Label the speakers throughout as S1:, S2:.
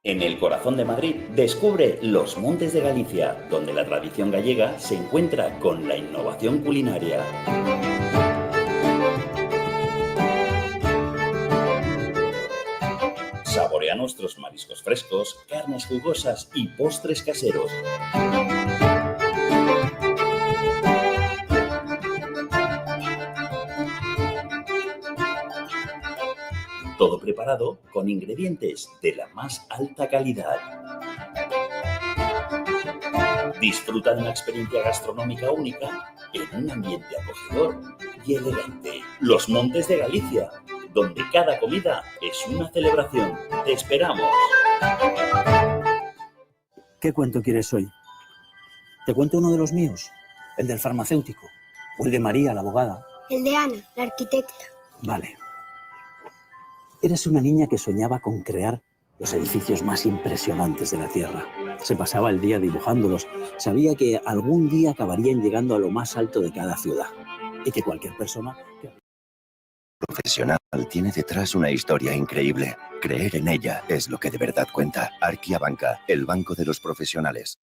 S1: En el corazón de Madrid, descubre los Montes de Galicia, donde la tradición gallega se encuentra con la innovación culinaria. Saborea nuestros mariscos frescos, carnes jugosas y postres caseros. Todo preparado con ingredientes de la más alta calidad. Disfruta de una experiencia gastronómica única en un ambiente acogedor y elegante. Los Montes de Galicia, donde cada comida es una celebración. ¡Te esperamos!
S2: ¿Qué cuento quieres hoy? ¿Te cuento uno de los míos? ¿El del farmacéutico? ¿O el de María, la abogada?
S3: El de Ana, la arquitecta.
S2: Vale. Eres una niña que soñaba con crear los edificios más impresionantes de la Tierra. Se pasaba el día dibujándolos. Sabía que algún día acabarían llegando a lo más alto de cada ciudad. Y que cualquier persona...
S4: Profesional tiene detrás una historia increíble. Creer en ella es lo que de verdad cuenta. Arquia Banca, el banco de los profesionales.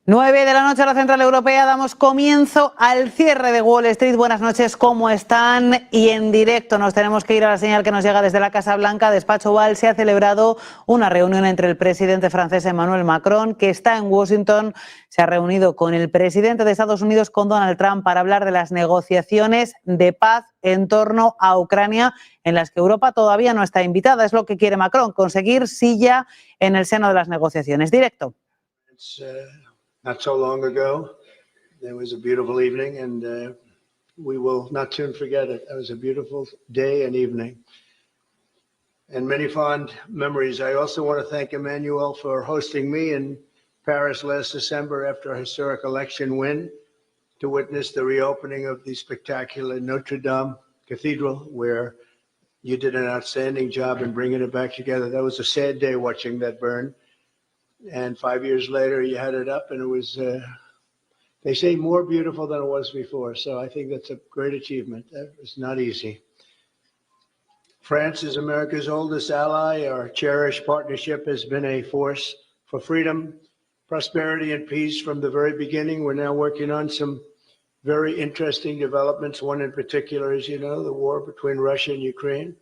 S5: Nueve de la noche a la Central Europea, damos comienzo al cierre de Wall Street. Buenas noches, ¿cómo están? Y en directo nos tenemos que ir a la señal que nos llega desde la Casa Blanca, despacho Oval. Se ha celebrado una reunión entre el presidente francés Emmanuel Macron, que está en Washington. Se ha reunido con el presidente de Estados Unidos, con Donald Trump, para hablar de las negociaciones de paz en torno a Ucrania, en las que Europa todavía no está invitada. Es lo que quiere Macron, conseguir silla en el seno de las negociaciones. Directo.
S6: Not so long ago, there was a beautiful evening, and we will not soon forget it. It was a beautiful day and evening, and many fond memories. I also want to thank Emmanuel for hosting me in Paris last December after a historic election win to witness the reopening of the spectacular Notre Dame Cathedral, where you did an outstanding job in bringing it back together. That was a sad day watching that burn. And 5 years later, you had it up, and it was, they say, more beautiful than it was before. So I think that's a great achievement. It's not easy. France is America's oldest ally. Our cherished partnership has been a force for freedom, prosperity, and peace from the very beginning. We're now working on some very interesting developments. One in particular, as you know, the war between Russia and Ukraine.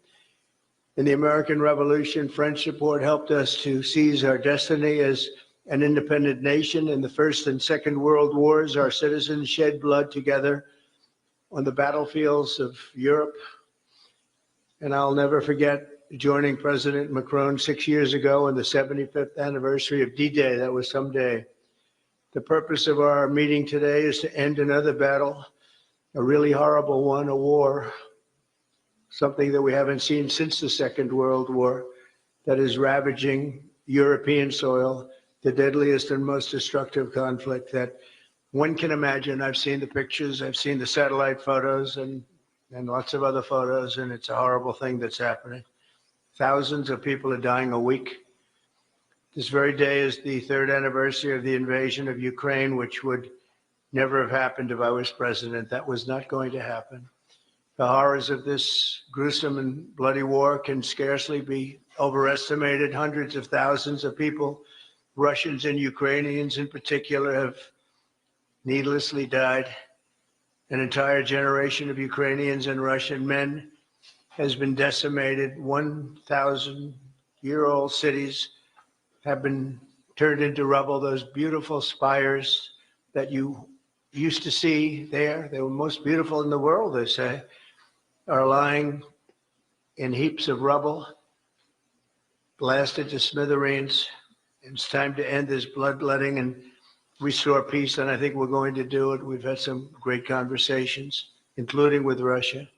S6: In the American Revolution, French support helped us to seize our destiny as an independent nation. In the First and Second World Wars, our citizens shed blood together on the battlefields of Europe. And I'll never forget joining President Macron 6 years ago on the 75th anniversary of D-Day. That was some day. The purpose of our meeting today is to end another battle, a really horrible one, a war, something that we haven't seen since the Second World War, that is ravaging European soil, the deadliest and most destructive conflict that one can imagine. I've seen the pictures, I've seen the satellite photos and lots of other photos, and it's a horrible thing that's happening. Thousands of people are dying a week. This very day is the third anniversary of the invasion of Ukraine, which would never have happened if I was president. That was not going to happen. The horrors of this gruesome and bloody war can scarcely be overestimated. Hundreds of thousands of people, Russians and Ukrainians in particular, have needlessly died. An entire generation of Ukrainians and Russian men has been decimated. 1,000-year-old cities have been turned into rubble. Those beautiful spires that you used to see there, they were most beautiful in the world, they say, are lying in heaps of rubble, blasted to smithereens. It's time to end this bloodletting and restore peace, and I think we're going to do it. We've had some great conversations, including with Russia.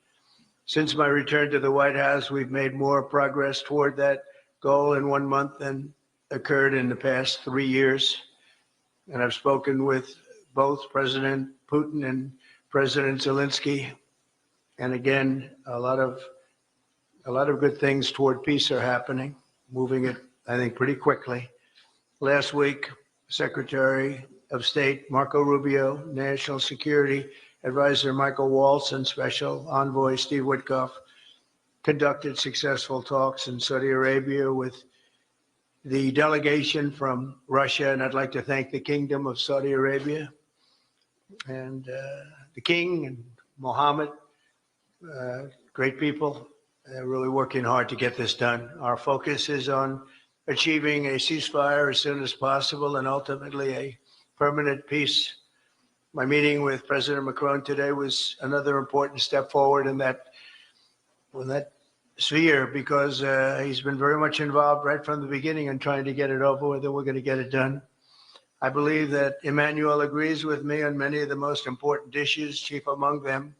S6: Since my return to the White House, we've made more progress toward that goal in 1 month than occurred in the past 3 years. And I've spoken with both President Putin and President Zelensky. And again, a lot of good things toward peace are happening, moving it, I think, pretty quickly. Last week, Secretary of State Marco Rubio, National Security Advisor Michael Waltz, and Special Envoy Steve Witkoff conducted successful talks in Saudi Arabia with the delegation from Russia, and I'd like to thank the Kingdom of Saudi Arabia and the King and Mohammed, great people. They're really working hard to get this done. Our focus is on achieving a ceasefire as soon as possible and ultimately a permanent peace. My meeting with President Macron today was another important step forward in that sphere because he's been very much involved right from the beginning in trying to get it over with, and we're going to get it done. I believe that Emmanuel agrees with me on many of the most important issues. Chief among them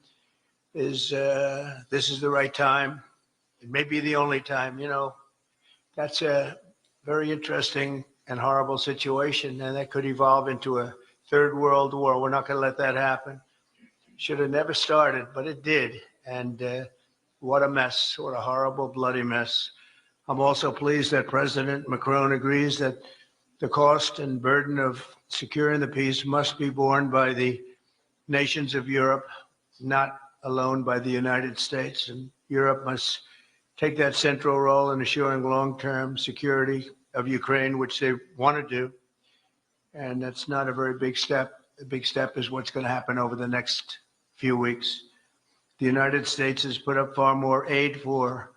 S6: is this is the right time. It may be the only time. You know, that's a very interesting and horrible situation, and that could evolve into a third world war. We're not going to let that happen. Should have never started, but it did. And what a mess, what a horrible, bloody mess. I'm also pleased that President Macron agrees that the cost and burden of securing the peace must be borne by the nations of Europe, not alone by the United States. And Europe must take that central role in assuring long-term security of Ukraine, which they want to do. And that's not a very big step. The big step is what's going to happen over the next few weeks. The United States has put up far more aid for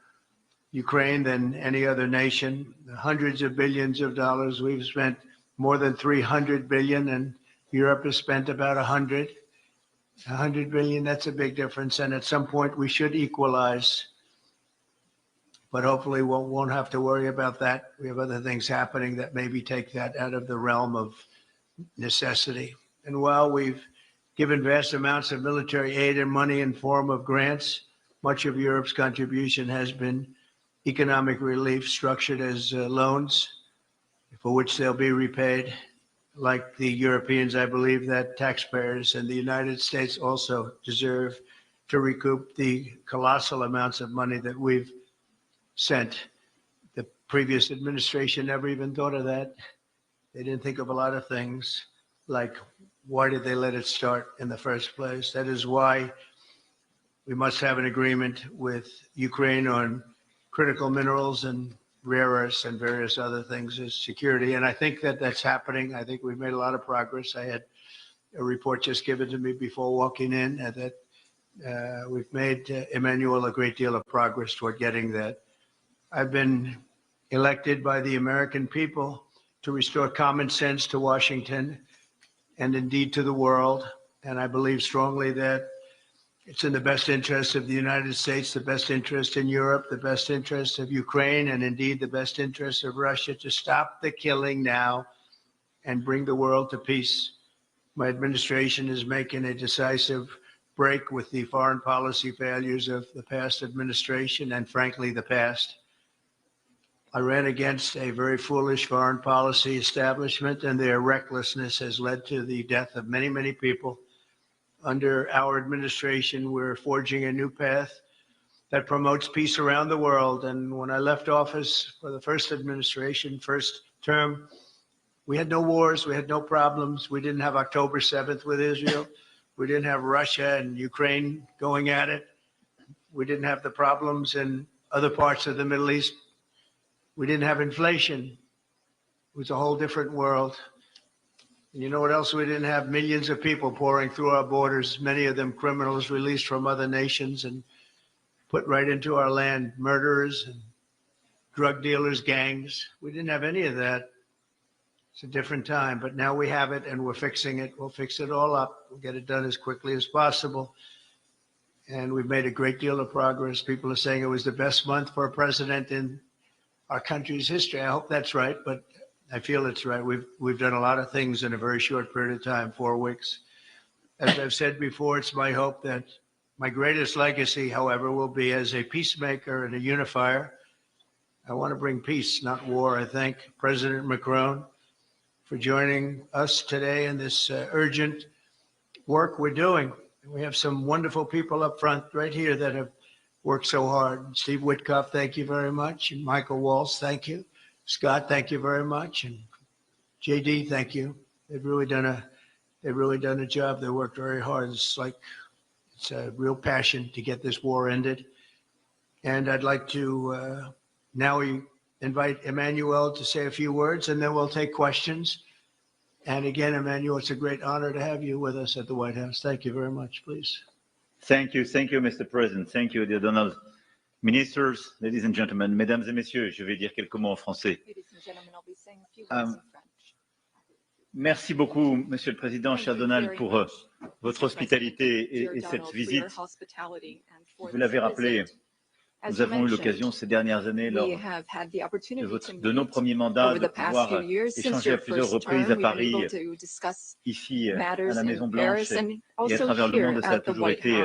S6: Ukraine than any other nation. Hundreds of billions of dollars. We've spent more than 300 billion, and Europe has spent about 100 billion. That's a big difference. And at some point we should equalize, but hopefully we won't have to worry about that. We have other things happening that maybe take that out of the realm of necessity. And while we've given vast amounts of military aid and money in form of grants, much of Europe's contribution has been economic relief structured as loans for which they'll be repaid. Like the Europeans, I believe that taxpayers in the United States also deserve to recoup the colossal amounts of money that we've sent. The previous administration never even thought of that. They didn't think of a lot of things, like why did they let it start in the first place? That is why we must have an agreement with Ukraine on critical minerals and rare earths and various other things as security. And I think that that's happening. I think we've made a lot of progress. I had a report just given to me before walking in that we've made, Emmanuel, a great deal of progress toward getting that. I've been elected by the American people to restore common sense to Washington and indeed to the world. And I believe strongly that it's in the best interest of the United States, the best interest in Europe, the best interest of Ukraine, and indeed the best interest of Russia to stop the killing now and bring the world to peace. My administration is making a decisive break with the foreign policy failures of the past administration and, frankly, the past. I ran against a very foolish foreign policy establishment, and their recklessness has led to the death of many, many people. Under our administration, we're forging a new path that promotes peace around the world. And when I left office for the first administration, first term, we had no wars, we had no problems. We didn't have October 7th with Israel. We didn't have Russia and Ukraine going at it. We didn't have the problems in other parts of the Middle East. We didn't have inflation. It was a whole different world. And you know what else we didn't have? Millions of people pouring through our borders, many of them criminals released from other nations and put right into our land, murderers and drug dealers, gangs. We didn't have any of that. It's a different time, but now we have it and we're fixing it. We'll fix it all up. We'll get it done as quickly as possible. And we've made a great deal of progress. People are saying it was the best month for a president in our country's history. I hope that's right, but I feel it's right. We've done a lot of things in a very short period of time, 4 weeks. As I've said before, it's my hope that my greatest legacy, however, will be as a peacemaker and a unifier. I want to bring peace, not war. I thank President Macron for joining us today in this urgent work we're doing. We have some wonderful people up front right here that have worked so hard. Steve Witkoff, thank you very much. And Michael Walsh, thank you. Scott, thank you very much. And JD, thank you. They've really done a job. They worked very hard. It's a real passion to get this war ended. And I'd like to now we invite Emmanuel to say a few words, and then we'll take questions. And again, Emmanuel, it's a great honor to have you with us at the White House. Thank you very much, please.
S7: Thank you, Mr. President. Thank you, dear Donald. Ministers, ladies and gentlemen, mesdames et messieurs, je vais dire quelques mots en français. Merci beaucoup, Monsieur le Président, cher Donald, pour votre hospitalité et cette visite. Vous l'avez rappelé, nous avons eu l'occasion ces dernières années, lors de nos premiers mandats, de pouvoir échanger à plusieurs reprises à Paris, ici à la Maison-Blanche et à travers le monde. Ça a toujours été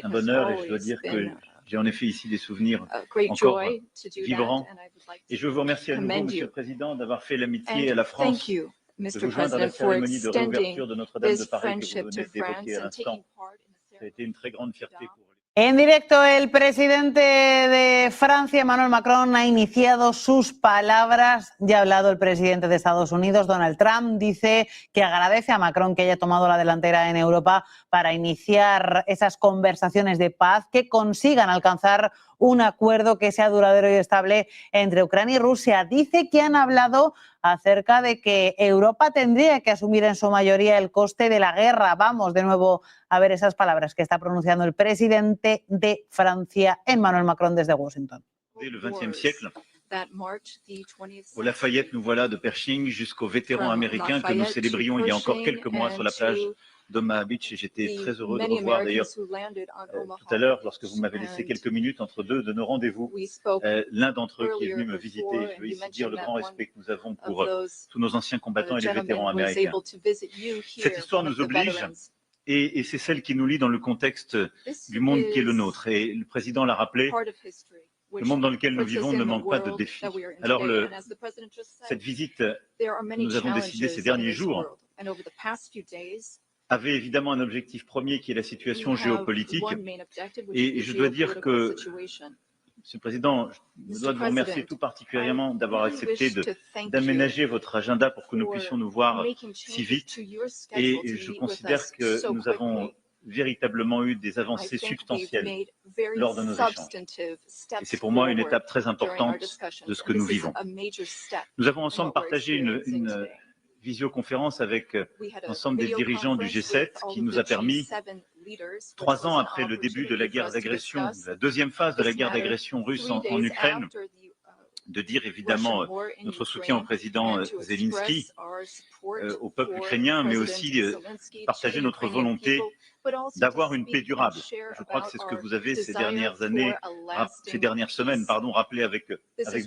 S7: un bonheur et je dois dire que j'ai en effet ici des souvenirs encore vibrants. Et je veux vous remercier à nouveau, Monsieur le Président, d'avoir fait l'amitié à la France de vous joindre à la cérémonie de réouverture de Notre-Dame de Paris que vous venez d'évoquer à l'instant. Ça a été une très grande fierté pour vous.
S5: En directo, el presidente de Francia, Emmanuel Macron, ha iniciado sus palabras. Ya ha hablado el presidente de Estados Unidos, Donald Trump. Dice que agradece a Macron que haya tomado la delantera en Europa para iniciar esas conversaciones de paz que consigan alcanzar un acuerdo que sea duradero y estable entre Ucrania y Rusia. Dice que han hablado acerca de que Europa tendría que asumir en su mayoría el coste de la guerra. Vamos de nuevo a ver esas palabras que está pronunciando el presidente de Francia, Emmanuel Macron, desde Washington.
S7: Le XXe siècle, au Lafayette, nous voilà de Pershing jusqu'aux vétérans américains que nous célébrions il y a encore quelques mois sur la plage d'Omaha Beach, et j'étais très heureux de revoir d'ailleurs tout à l'heure, lorsque vous m'avez laissé quelques minutes entre deux de nos rendez-vous, l'un d'entre eux qui est venu me visiter. Je veux ici dire le grand respect que nous avons pour tous nos anciens combattants et les vétérans américains. Cette histoire nous oblige, et c'est celle qui nous lie dans le contexte du monde qui est le nôtre. Et le président l'a rappelé, le monde dans lequel nous vivons ne manque pas de défis. Alors cette visite que nous avons décidée ces derniers jours avait évidemment un objectif premier qui est la situation géopolitique. Et je dois dire que, Monsieur le Président, je dois vous remercier tout particulièrement d'avoir accepté d'aménager votre agenda pour que nous puissions nous voir si vite. Et je considère que nous avons véritablement eu des avancées substantielles lors de nos échanges. Et c'est pour moi une étape très importante de ce que nous vivons. Nous avons ensemble partagé une visioconférence avec l'ensemble des dirigeants du G7 qui nous a permis, 3 ans après le début de la guerre d'agression, la deuxième phase de la guerre d'agression russe en Ukraine, de dire évidemment notre soutien au président Zelensky, au peuple ukrainien, mais aussi partager notre volonté d'avoir une paix durable. Je crois que c'est ce que vous avez ces dernières semaines, rappelé avec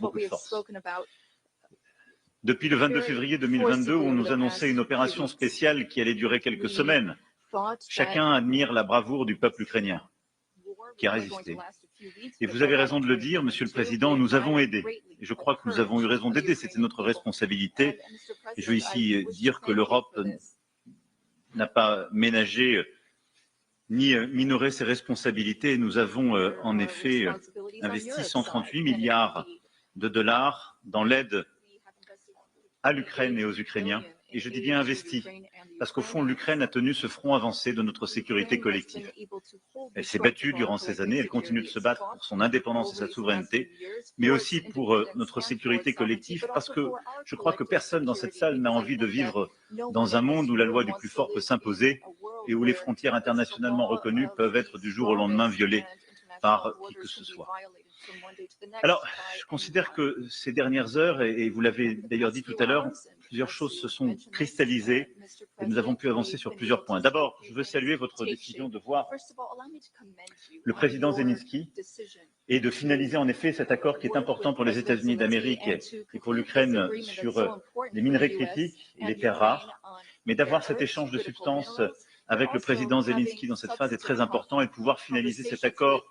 S7: beaucoup de force. Depuis le 22 février 2022, où on nous annonçait une opération spéciale qui allait durer quelques semaines, chacun admire la bravoure du peuple ukrainien qui a résisté. Et vous avez raison de le dire, Monsieur le Président, nous avons aidé. Et je crois que nous avons eu raison d'aider, c'était notre responsabilité. Et je veux ici dire que l'Europe n'a pas ménagé ni minoré ses responsabilités. Nous avons en effet investi 138 milliards de dollars dans l'aide à l'Ukraine et aux Ukrainiens. Et je dis bien investi, parce qu'au fond, l'Ukraine a tenu ce front avancé de notre sécurité collective. Elle s'est battue durant ces années, elle continue de se battre pour son indépendance et sa souveraineté, mais aussi pour notre sécurité collective, parce que je crois que personne dans cette salle n'a envie de vivre dans un monde où la loi du plus fort peut s'imposer et où les frontières internationalement reconnues peuvent être du jour au lendemain violées par qui que ce soit. Alors, je considère que ces dernières heures, et vous l'avez d'ailleurs dit tout à l'heure, plusieurs choses se sont cristallisées et nous avons pu avancer sur plusieurs points. D'abord, je veux saluer votre décision de voir le président Zelensky et de finaliser en effet cet accord qui est important pour les États-Unis d'Amérique et pour l'Ukraine sur les minerais critiques et les terres rares, mais d'avoir cet échange de substances avec le président Zelensky dans cette phase est très important, et de pouvoir finaliser cet accord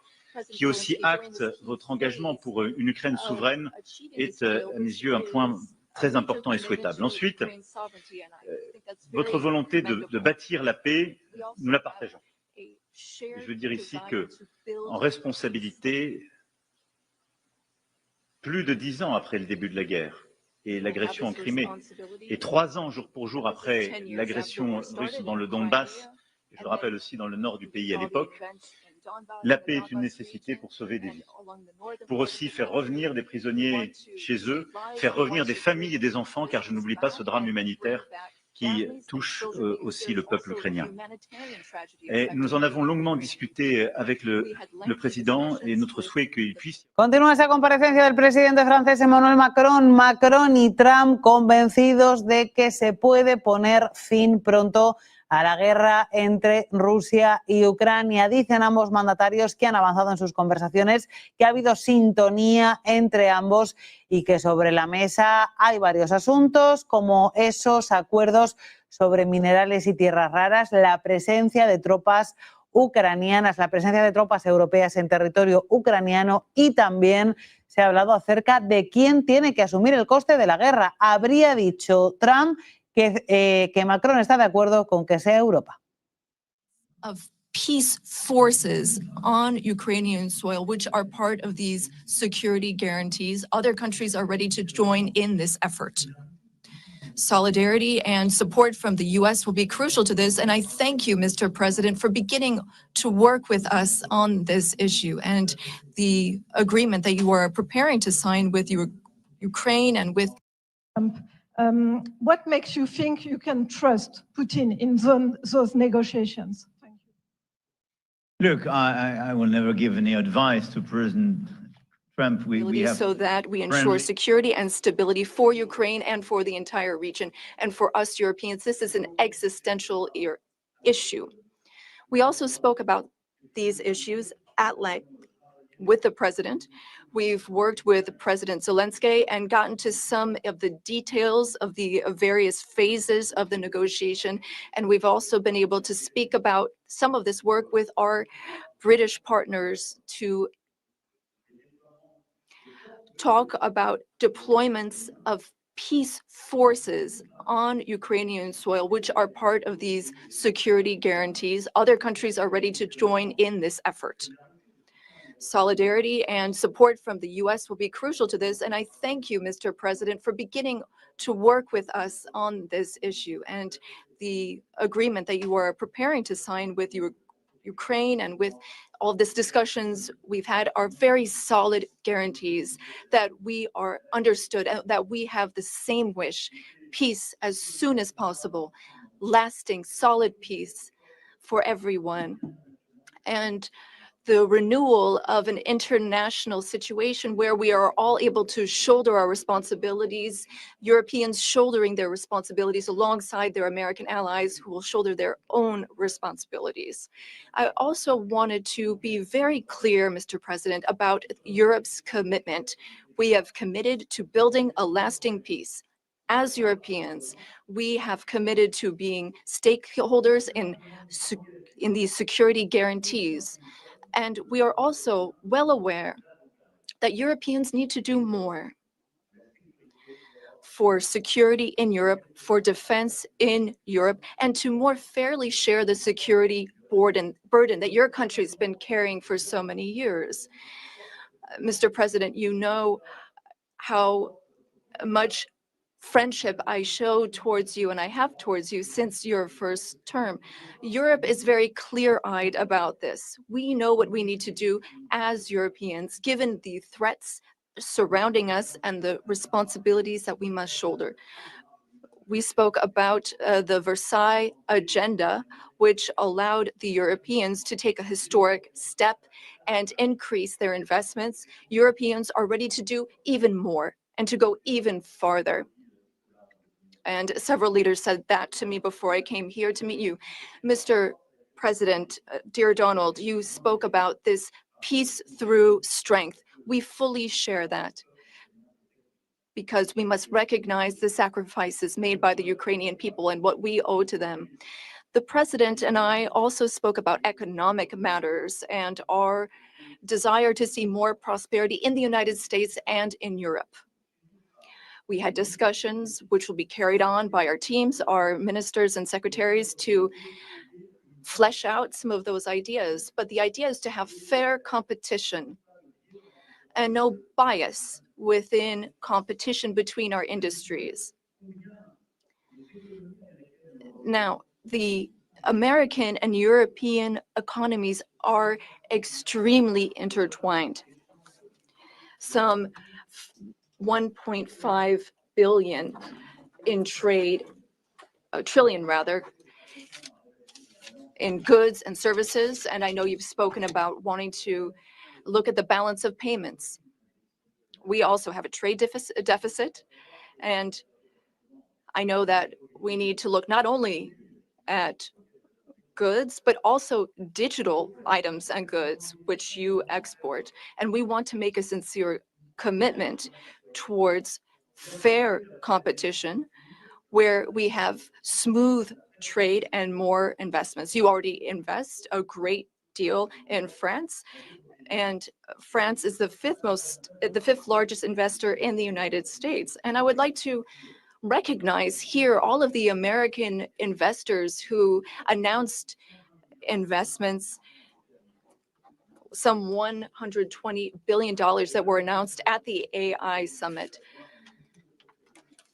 S7: qui aussi acte votre engagement pour une Ukraine souveraine est à mes yeux un point très important et souhaitable. Ensuite, votre volonté de bâtir la paix, nous la partageons. Et je veux dire ici que, en responsabilité, plus de 10 ans après le début de la guerre et l'agression en Crimée, et 3 ans jour pour jour après l'agression russe dans le Donbass, et je le rappelle aussi dans le nord du pays à l'époque, La paix est une nécessité pour sauver des vies, pour aussi faire revenir des prisonniers chez eux, faire revenir des familles et des enfants, car je n'oublie pas ce drame humanitaire qui touche aussi le peuple ukrainien. Et nous en avons longuement discuté avec le président et notre souhait qu'il puisse...
S5: Continúa esa comparecencia del presidente francés Emmanuel Macron. Macron y Trump convencidos de que se puede poner fin pronto a la guerra entre Rusia y Ucrania. Dicen ambos mandatarios que han avanzado en sus conversaciones, que ha habido sintonía entre ambos y que sobre la mesa hay varios asuntos, como esos acuerdos sobre minerales y tierras raras, la presencia de tropas ucranianas, la presencia de tropas europeas en territorio ucraniano, y también se ha hablado acerca de quién tiene que asumir el coste de la guerra. Habría dicho Trump que Macron está de acuerdo con que sea Europa.
S8: Of peace forces on Ukrainian soil, which are part of these security guarantees. Other countries are ready to join in this effort. Solidarity and support from the U.S. will be crucial to this, and I thank you, Mr. President, for beginning to work with us on this issue and the agreement that you are preparing to sign with Ukraine and with
S9: what makes you think you can trust Putin in those negotiations? Thank
S10: you. Look, I will never give any advice to President Trump. We have
S8: so that we ensure security and stability for Ukraine and for the entire region. And for us Europeans, this is an existential issue. We also spoke about these issues at length with the president. We've worked with President Zelensky and gotten to some of the details of the various phases of the negotiation. And we've also been able to speak about some of this work with our British partners to talk about deployments of peace forces on Ukrainian soil, which are part of these security guarantees. Other countries are ready to join in this effort. Solidarity and support from the U.S. will be crucial to this, and I thank you, Mr. President, for beginning to work with us on this issue and the agreement that you are preparing to sign with Ukraine and with all of these discussions we've had are very solid guarantees that we are understood and that we have the same wish, peace as soon as possible, lasting solid peace for everyone. And the renewal of an international situation where we are all able to shoulder our responsibilities, Europeans shouldering their responsibilities alongside their American allies who will shoulder their own responsibilities. I also wanted to be very clear, Mr. President, about Europe's commitment. We have committed to building a lasting peace. As Europeans, we have committed to being stakeholders in these security guarantees. And we are also well aware that Europeans need to do more for security in Europe, for defense in Europe, and to more fairly share the security burden that your country's been carrying for so many years. Mr. President, you know how much friendship I show towards you and I have towards you since your first term. Europe is very clear-eyed about this. We know what we need to do as Europeans, given the threats surrounding us and the responsibilities that we must shoulder. We spoke about the Versailles Agenda, which allowed the Europeans to take a historic step and increase their investments. Europeans are ready to do even more and to go even farther. And several leaders said that to me before I came here to meet you. Mr. President, dear Donald, you spoke about this peace through strength. We fully share that because we must recognize the sacrifices made by the Ukrainian people and what we owe to them. The President and I also spoke about economic matters and our desire to see more prosperity in the United States and in Europe. We had discussions which will be carried on by our teams, our ministers and secretaries, to flesh out some of those ideas. But the idea is to have fair competition and no bias within competition between our industries. Now, the American and European economies are extremely intertwined. Some 1.5 billion in trade, trillion rather, in goods and services. And I know you've spoken about wanting to look at the balance of payments. We also have a trade deficit. And I know that we need to look not only at goods, but also digital items and goods, which you export. And we want to make a sincere commitment towards fair competition, where we have smooth trade and more investments. You already invest a great deal in France, and France is the fifth largest investor in the United States. And I would like to recognize here all of the American investors who announced investments, some $120 billion that were announced at the AI summit.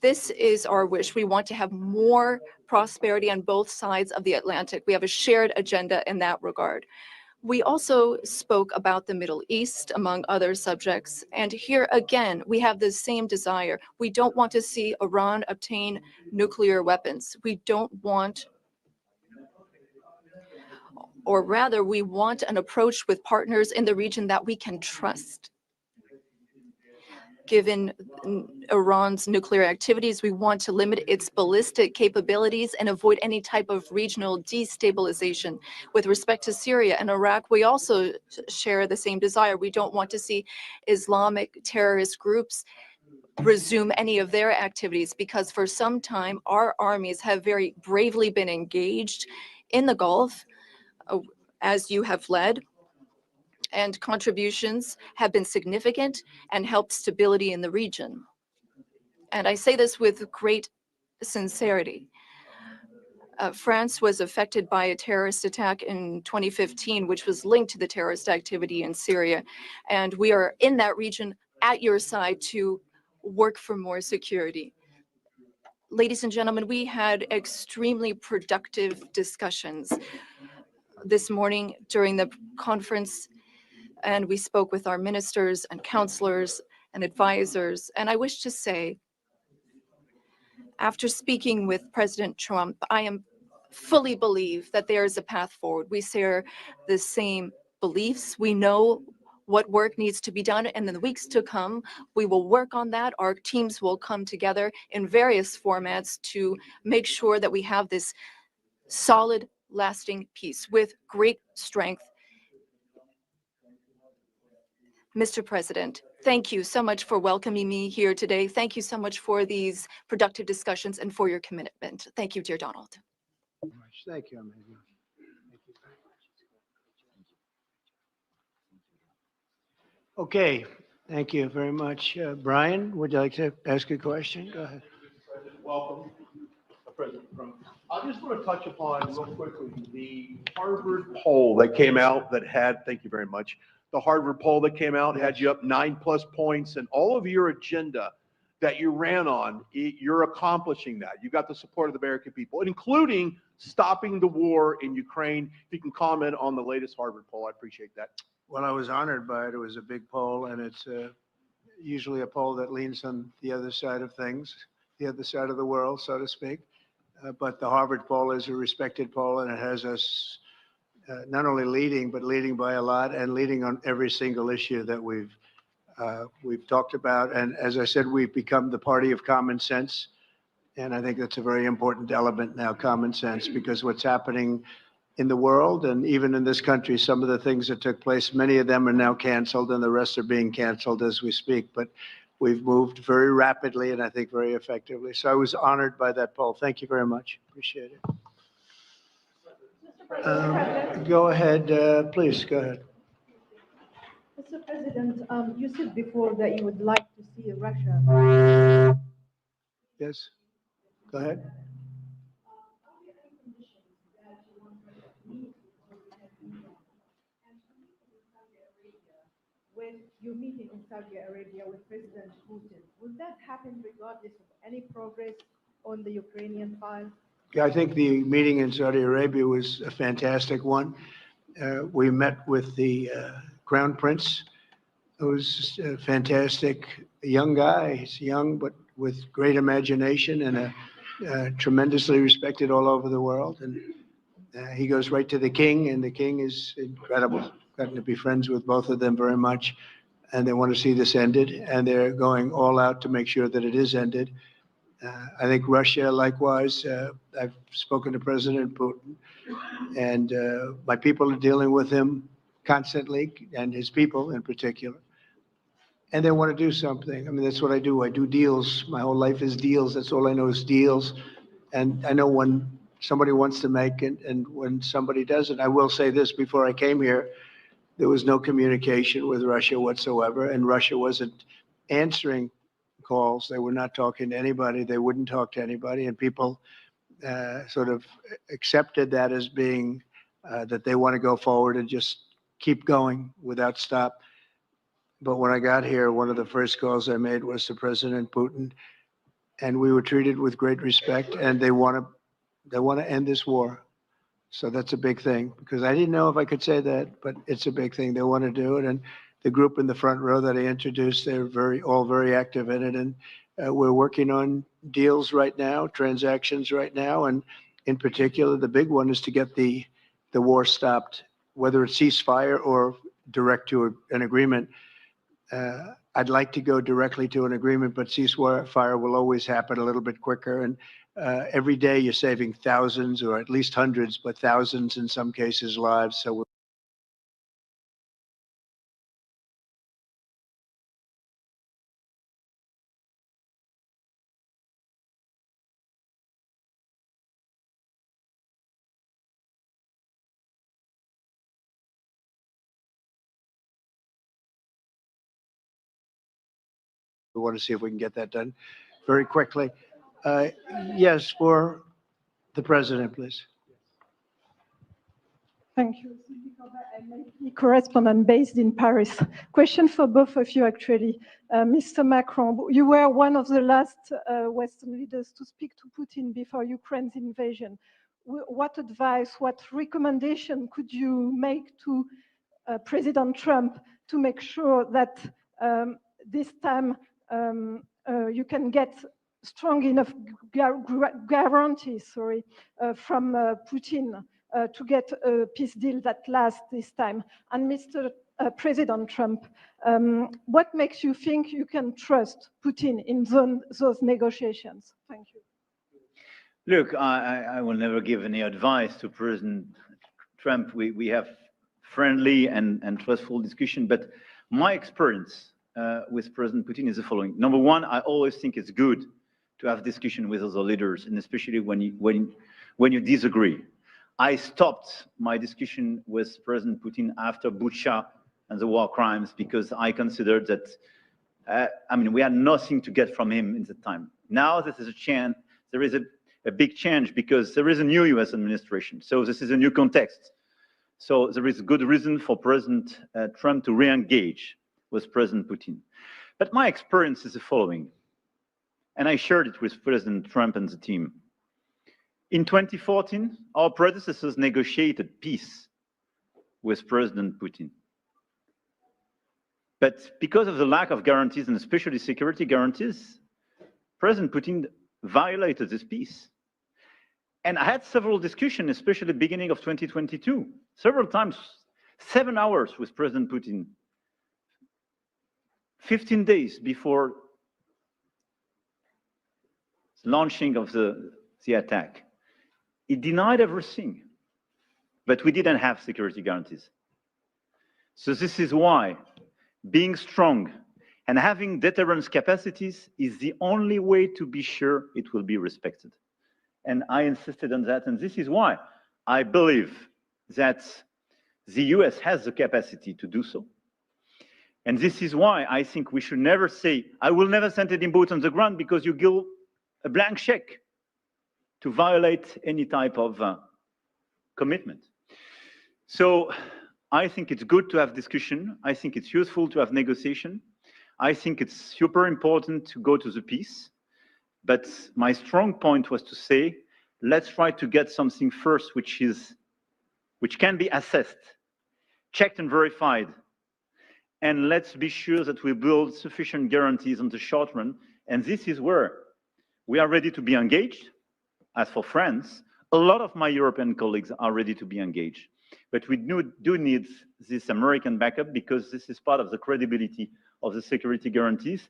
S8: This is our wish. We want to have more prosperity on both sides of the Atlantic. We have a shared agenda in that regard. We also spoke about the Middle East, among other subjects. And here again, we have the same desire. We don't want to see Iran obtain nuclear weapons. We don't want, or rather, we want an approach with partners in the region that we can trust. Given Iran's nuclear activities, we want to limit its ballistic capabilities and avoid any type of regional destabilization. With respect to Syria and Iraq, we also share the same desire. We don't want to see Islamic terrorist groups resume any of their activities, because for some time our armies have very bravely been engaged in the Gulf, as you have led, and contributions have been significant and helped stability in the region. And I say this with great sincerity. France was affected by a terrorist attack in 2015, which was linked to the terrorist activity in Syria. And we are in that region at your side to work for more security. Ladies and gentlemen, we had extremely productive discussions this morning during the conference, and we spoke with our ministers and counselors and advisors. And I wish to say, after speaking with President Trump, I am fully believe that there is a path forward. We share the same beliefs. We know what work needs to be done, and in the weeks to come, we will work on that. Our teams will come together in various formats to make sure that we have this solid, lasting peace with great strength. Mr. President, thank you so much for welcoming me here today. Thank you so much for these productive discussions and for your commitment. Thank you, dear Donald.
S6: Thank you, Emmanuel. Okay, thank you very much. Brian, would you like to ask a question? Go ahead.
S11: Welcome, President Trump. I just want to touch upon real quickly the Harvard poll that came out that had, thank you very much, the Harvard poll that came out had you up 9+ points, and all of your agenda that you ran on, you're accomplishing that. You got the support of the American people, including stopping the war in Ukraine. If you can comment on the latest Harvard poll, I appreciate that.
S6: Well, I was honored by it. It was a big poll, and it's usually a poll that leans on the other side of things, the other side of the world, so to speak. But the Harvard poll is a respected poll, and it has us not only leading, but leading by a lot, and leading on every single issue that we've talked about. And as I said, we've become the party of common sense. And I think that's a very important element now, common sense, because what's happening in the world and even in this country, some of the things that took place, many of them are now canceled and the rest are being canceled as we speak. But we've moved very rapidly and I think very effectively. So I was honored by that poll. Thank you very much. Appreciate it. Go ahead, please, go ahead.
S9: Mr. President, you said before that you would like to see Russia.
S6: Yes, go ahead.
S9: When you're meeting in Saudi Arabia with President Putin, will that happen regardless of any progress on the Ukrainian file?
S6: Yeah, I think the meeting in Saudi Arabia was a fantastic one. We met with the Crown Prince, who's a fantastic young guy. He's young, but with great imagination and tremendously respected all over the world. And he goes right to the king, and the king is incredible. Gotten to be friends with both of them very much, and they want to see this ended, and they're going all out to make sure that it is ended. I think Russia, likewise, I've spoken to President Putin, and my people are dealing with him constantly, and his people in particular. And they want to do something. I mean, that's what I do. I do deals. My whole life is deals. That's all I know is deals. And I know when somebody wants to make it and when somebody doesn't. I will say this, before I came here, there was no communication with Russia whatsoever, and Russia wasn't answering calls. They were not talking to anybody. They wouldn't talk to anybody, and people sort of accepted that as being that they want to go forward and just keep going without stop. But when I got here, one of the first calls I made was to President Putin, and we were treated with great respect, and they want to end this war. So that's a big thing, because I didn't know if I could say that, but it's a big thing. They want to do it, and the group in the front row that I introduced, they're all very active in it, and we're working on deals right now, transactions right now, and in particular, the big one is to get the war stopped, whether it's ceasefire or direct to an agreement. I'd like to go directly to an agreement, but ceasefire will always happen a little bit quicker, and every day you're saving thousands, or at least hundreds, but thousands in some cases lives. So we want to see if we can get that done very quickly. Yes, for the president, please.
S9: Thank you. I'm a correspondent based in Paris. Question for both of you, actually. Mr. Macron, you were one of the last Western leaders to speak to Putin before Ukraine's invasion. What advice, what recommendation could you make to President Trump to make sure that this time you can get strong enough guarantees, from Putin to get a peace deal that lasts this time? And Mr. President Trump, what makes you think you can trust Putin in those negotiations? Thank you.
S10: Look, I will never give any advice to President Trump. We have friendly and trustful discussion, but my experience with President Putin is the following. Number one, I always think it's good to have discussion with other leaders, and especially when you disagree. I stopped my discussion with President Putin after Bucha and the war crimes, because I considered that, we had nothing to get from him in the time. Now this is a chance, there is a big change, because there is a new US administration. So this is a new context. So there is good reason for President Trump to re-engage with President Putin. But my experience is the following, and I shared it with President Trump and the team. In 2014, our predecessors negotiated peace with President Putin. But because of the lack of guarantees, and especially security guarantees, President Putin violated this peace. And I had several discussions, especially at the beginning of 2022, several times, 7 hours with President Putin, 15 days before the launching of the attack. He denied everything, but we didn't have security guarantees. So this is why being strong and having deterrence capacities is the only way to be sure it will be respected. And I insisted on that, and this is why I believe that the US has the capacity to do so. And this is why I think we should never say, I will never send any boots on the ground, because you give a blank check to violate any type of commitment. So I think it's good to have discussion. I think it's useful to have negotiation. I think it's super important to go to the peace. But my strong point was to say, let's try to get something first which can be assessed, checked and verified. And let's be sure that we build sufficient guarantees on the short run. And this is where we are ready to be engaged. As for France, a lot of my European colleagues are ready to be engaged. But we do need this American backup because this is part of the credibility of the security guarantees.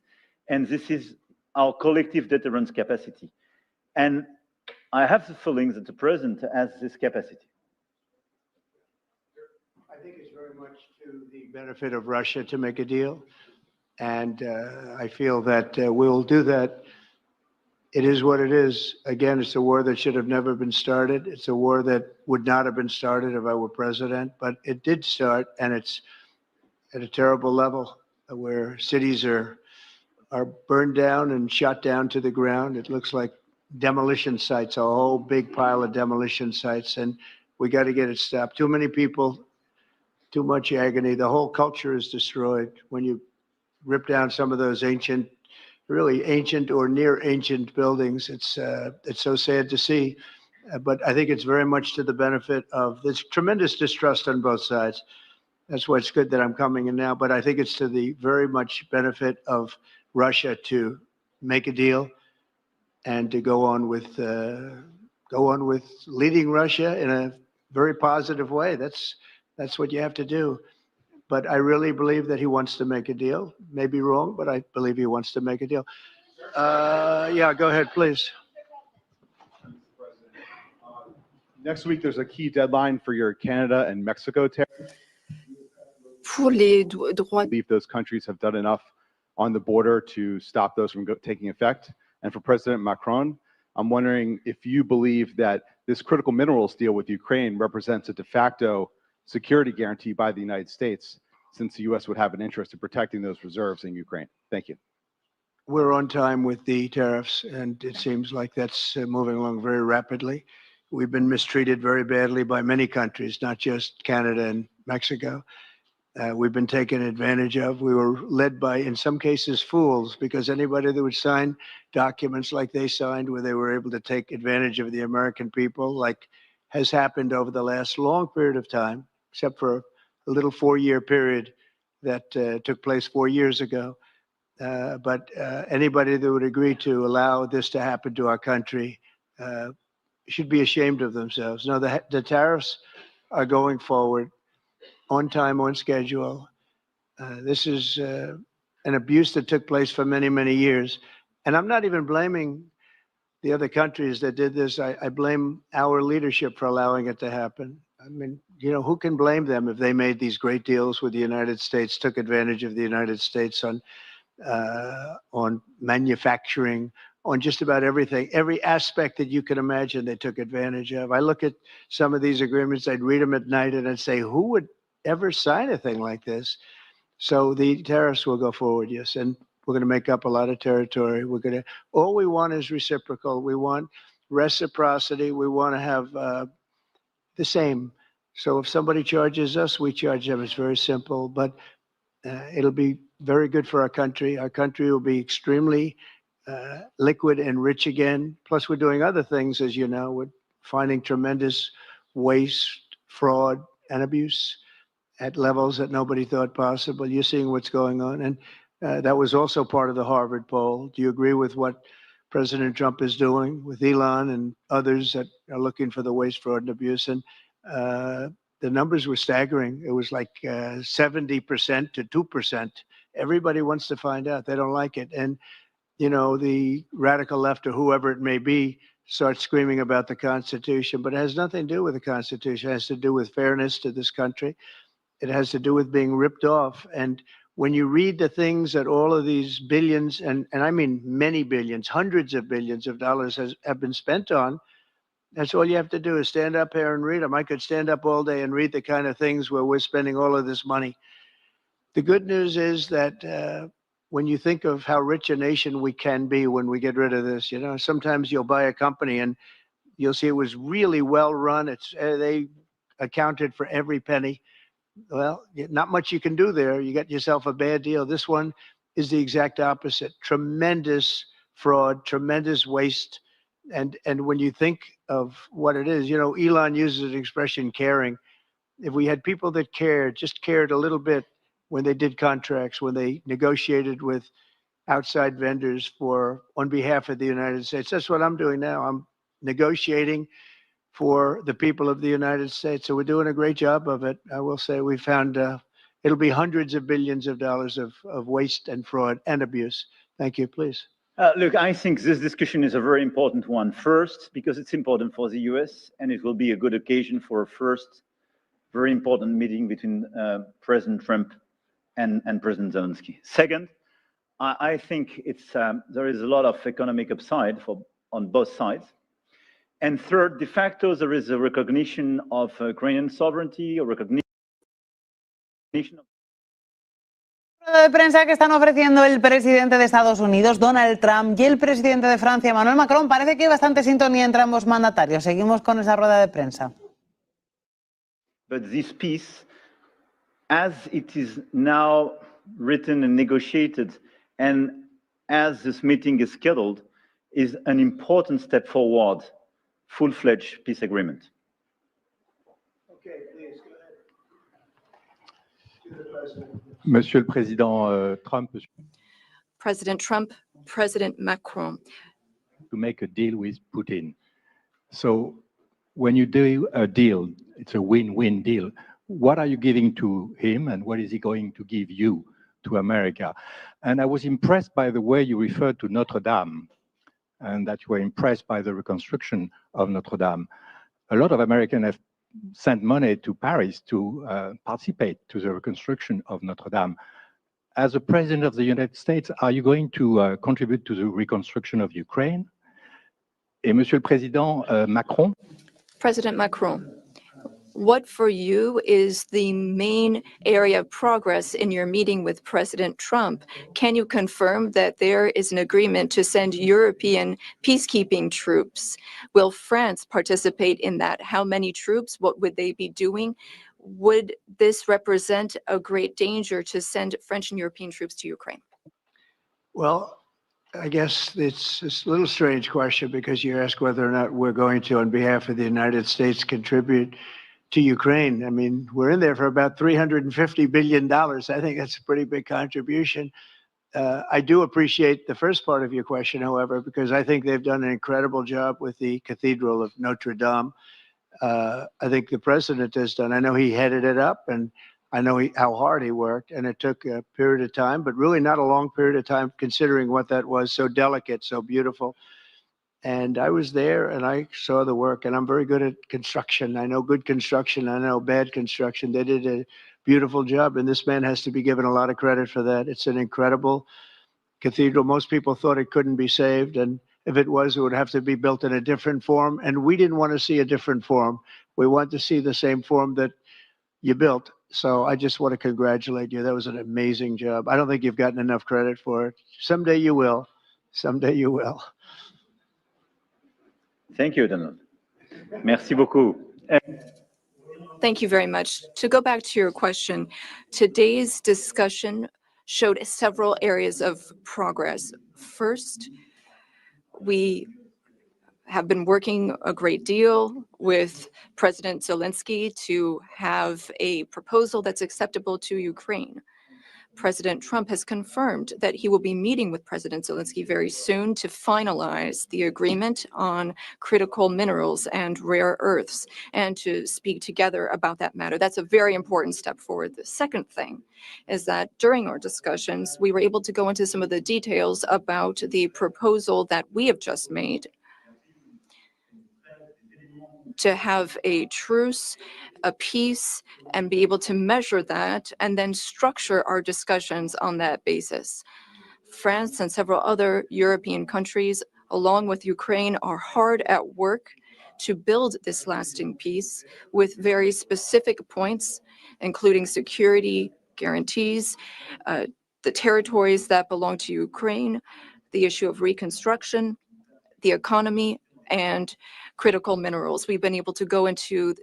S10: And this is our collective deterrence capacity. And I have the feeling that the president has this capacity.
S6: I think it's very much to the benefit of Russia to make a deal. And I feel that we'll do that. It is what it is. Again, it's a war that should have never been started. It's a war that would not have been started if I were president, but it did start, and it's at a terrible level where cities are burned down and shot down to the ground. It looks like demolition sites, a whole big pile of demolition sites, and we got to get it stopped. Too many people, too much agony. The whole culture is destroyed when you rip down some of those ancient, really ancient or near ancient buildings. It's so sad to see, but I think it's very much to the benefit of this tremendous distrust on both sides. That's why it's good that I'm coming in now, but I think it's to the very much benefit of Russia to make a deal and to go on with leading Russia in a very positive way. That's what you have to do. But I really believe that he wants to make a deal. Maybe wrong, but I believe he wants to make a deal. Yeah, go ahead, please.
S12: Next week, there's a key deadline for your Canada and Mexico tariffs.
S8: Pour les droits.
S12: I believe those countries have done enough on the border to stop those from taking effect. And for President Macron, I'm wondering if you believe that this critical minerals deal with Ukraine represents a de facto security guarantee by the United States, since the U.S. would have an interest in protecting those reserves in Ukraine. Thank you.
S6: We're on time with the tariffs, and it seems like that's moving along very rapidly. We've been mistreated very badly by many countries, not just Canada and Mexico. We've been taken advantage of. We were led by, in some cases, fools, because anybody that would sign documents like they signed, where they were able to take advantage of the American people, like has happened over the last long period of time, except for a little 4-year period that took place 4 years ago. But anybody that would agree to allow this to happen to our country should be ashamed of themselves. No, the tariffs are going forward on time, on schedule. This is an abuse that took place for many, many years. And I'm not even blaming the other countries that did this. I blame our leadership for allowing it to happen. I mean, you know, who can blame them if they made these great deals with the United States, took advantage of the United States on manufacturing, on just about everything, every aspect that you can imagine they took advantage of. I look at some of these agreements, I'd read them at night and I'd say, who would ever sign a thing like this? So the tariffs will go forward, yes, and we're going to make up a lot of territory. All we want is reciprocal. We want reciprocity. We want to have the same. So if somebody charges us, we charge them. It's very simple, but it'll be very good for our country. Our country will be extremely liquid and rich again. Plus, we're doing other things, as you know. We're finding tremendous waste, fraud, and abuse at levels that nobody thought possible. You're seeing what's going on. And that was also part of the Harvard poll. Do you agree with what President Trump is doing with Elon and others that are looking for the waste, fraud, and abuse? And the numbers were staggering. It was like 70% to 2%. Everybody wants to find out. They don't like it. And, you know, the radical left or whoever it may be starts screaming about the Constitution, but it has nothing to do with the Constitution. It has to do with fairness to this country. It has to do with being ripped off. And when you read the things that all of these billions, and I mean many billions, hundreds of billions of dollars have been spent on, that's all you have to do is stand up here and read them. I could stand up all day and read the kind of things where we're spending all of this money. The good news is that when you think of how rich a nation we can be when we get rid of this, you know, sometimes you'll buy a company and you'll see it was really well run. They accounted for every penny. Well, not much you can do there. You got yourself a bad deal. This one is the exact opposite. Tremendous fraud, tremendous waste, And when you think of what it is, you know, Elon uses the expression caring. If we had people that cared, just cared a little bit when they did contracts, when they negotiated with outside vendors on behalf of the United States. That's what I'm doing now. I'm negotiating for the people of the United States. So we're doing a great job of it. I will say we found it'll be hundreds of billions of dollars of waste and fraud and abuse. Thank you, please.
S10: Look, I think this discussion is a very important one. First, because it's important for the US, and it will be a good occasion for a first very important meeting between President Trump and President Zelensky. Second, I think there is a lot of economic upside on both sides. And third, de facto, there is a recognition of Ukrainian sovereignty, a recognition of
S5: De prensa que están ofreciendo el presidente de Estados Unidos, Donald Trump, y el presidente de Francia, Emmanuel Macron. Parece que hay bastante sintonía entre ambos mandatarios. Seguimos con esa rueda de prensa.
S10: But this peace, as it is now written and negotiated, and as this meeting is scheduled, is an important step forward, full-fledged peace agreement.
S6: Okay, please go ahead. To the president.
S13: Monsieur le Président Trump,
S8: President Trump, President Macron.
S13: to make a deal with Putin. So when you do a deal, it's a win-win deal. What are you giving to him and what is he going to give you to America? And I was impressed by the way you referred to Notre Dame and that you were impressed by the reconstruction of Notre Dame. A lot of Americans have sent money to Paris to participate to the reconstruction of Notre Dame. As a president of the United States, are you going to contribute to the reconstruction of Ukraine? Et Monsieur le Président Macron?
S8: President Macron, what for you is the main area of progress in your meeting with President Trump? Can you confirm that there is an agreement to send European peacekeeping troops? Will France participate in that? How many troops? What would they be doing? Would this represent a great danger to send French and European troops to Ukraine?
S6: Well, I guess it's a little strange question because you ask whether or not we're going to, on behalf of the United States, contribute to Ukraine. I mean, we're in there for about $350 billion. I think that's a pretty big contribution. I do appreciate the first part of your question, however, because I think they've done an incredible job with the Cathedral of Notre Dame. I think the president has done. I know he headed it up, and I know how hard he worked, and it took a period of time, but really not a long period of time considering what that was, so delicate, so beautiful. And I was there and I saw the work, and I'm very good at construction. I know good construction. I know bad construction. They did a beautiful job, and this man has to be given a lot of credit for that. It's an incredible cathedral. Most people thought it couldn't be saved, and if it was, it would have to be built in a different form. And we didn't want to see a different form. We want to see the same form that you built. So I just want to congratulate you. That was an amazing job. I don't think you've gotten enough credit for it. Someday you will. Someday you will.
S10: Thank you, Donald. Merci beaucoup.
S8: Thank you very much. To go back to your question, today's discussion showed several areas of progress. First, we have been working a great deal with President Zelensky to have a proposal that's acceptable to Ukraine. President Trump has confirmed that he will be meeting with President Zelensky very soon to finalize the agreement on critical minerals and rare earths and to speak together about that matter. That's a very important step forward. The second thing is that during our discussions, we were able to go into some of the details about the proposal that we have just made to have a truce, a peace, and be able to measure that and then structure our discussions on that basis. France and several other European countries, along with Ukraine, are hard at work to build this lasting peace with very specific points, including security guarantees, the territories that belong to Ukraine, the issue of reconstruction, the economy, and critical minerals. We've been able to go into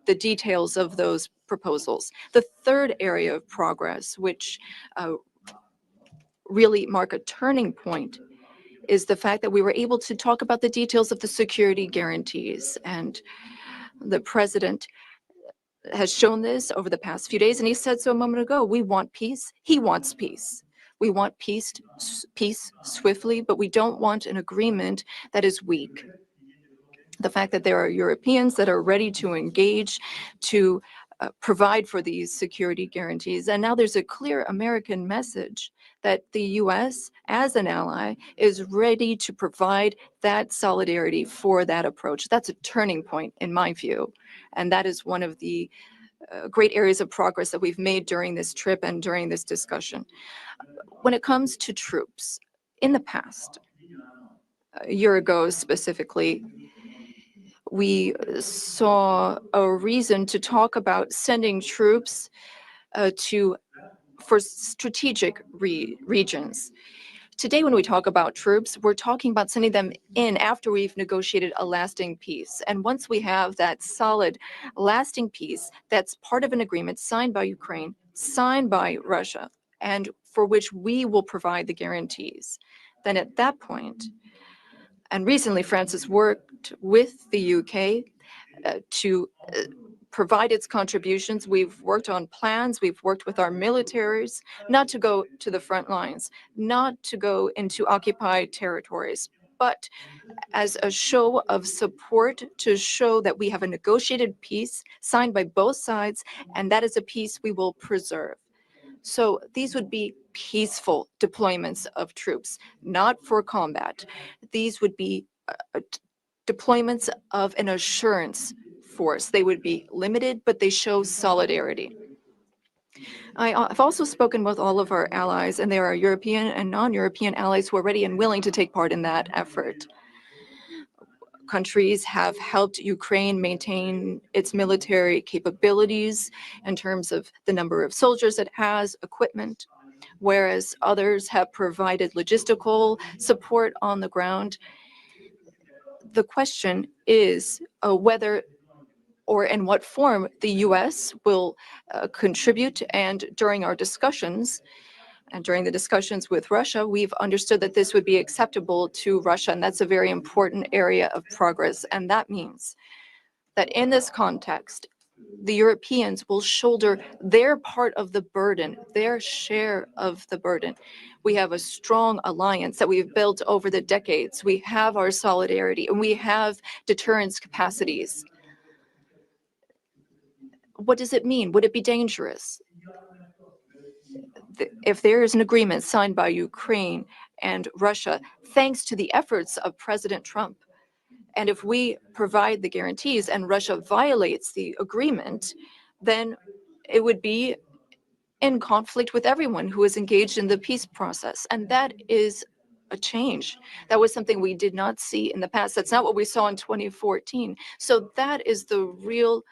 S8: the details of those proposals. The third area of progress, which really mark a turning point, is the fact that we were able to talk about the details of the security guarantees. And the president has shown this over the past few days, and he said so a moment ago. We want peace. He wants peace. We want peace swiftly, but we don't want an agreement that is weak. The fact that there are Europeans that are ready to engage, to provide for these security guarantees. And now there's a clear American message that the US, as an ally, is ready to provide that solidarity for that approach. That's a turning point in my view. And that is one of the great areas of progress that we've made during this trip and during this discussion. When it comes to troops, in the past, a year ago specifically, we saw a reason to talk about sending troops for strategic regions. Today, when we talk about troops, we're talking about sending them in after we've negotiated a lasting peace. And once we have that solid, lasting peace, that's part of an agreement signed by Ukraine, signed by Russia, and for which we will provide the guarantees, then at that point, and recently France has worked with the UK to provide its contributions. We've worked on plans, we've worked with our militaries, not to go to the front lines, not to go into occupied territories, but as a show of support to show that we have a negotiated peace signed by both sides, and that is a peace we will preserve. So these would be peaceful deployments of troops, not for combat. These would be deployments of an assurance force. They would be limited, but they show solidarity. I've also spoken with all of our allies, and there are European and non-European allies who are ready and willing to take part in that effort. Countries have helped Ukraine maintain its military capabilities in terms of the number of soldiers it has, equipment, whereas others have provided logistical support on the ground. The question is whether or in what form the US will contribute. And during our discussions, and during the discussions with Russia, we've understood that this would be acceptable to Russia, and that's a very important area of progress. And that means that in this context, the Europeans will shoulder their part of the burden, their share of the burden. We have a strong alliance that we've built over the decades. We have our solidarity, and we have deterrence capacities. What does it mean? Would it be dangerous? If there is an agreement signed by Ukraine and Russia, thanks to the efforts of President Trump, and if we provide the guarantees and Russia violates the agreement, then it would be in conflict with everyone who is engaged in the peace process. And that is a change. That was something we did not see in the past. That's not what we saw in 2014. So that is the real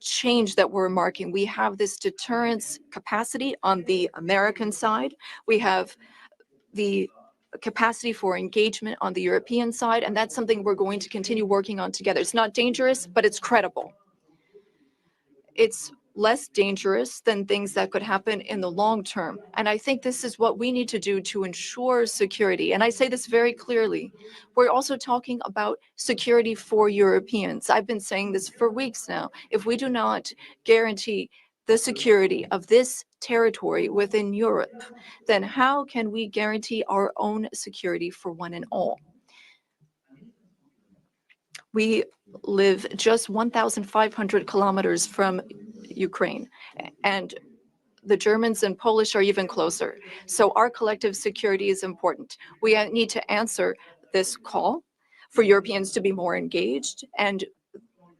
S8: change that we're marking. We have this deterrence capacity on the American side. We have the capacity for engagement on the European side, and that's something we're going to continue working on together. It's not dangerous, but it's credible. It's less dangerous than things that could happen in the long term. And I think this is what we need to do to ensure security. And I say this very clearly. We're also talking about security for Europeans. I've been saying this for weeks now. If we do not guarantee the security of this territory within Europe, then how can we guarantee our own security for one and all? We live just 1,500 kilometers from Ukraine, and the Germans and Polish are even closer. So our collective security is important. We need to answer this call for Europeans to be more engaged, and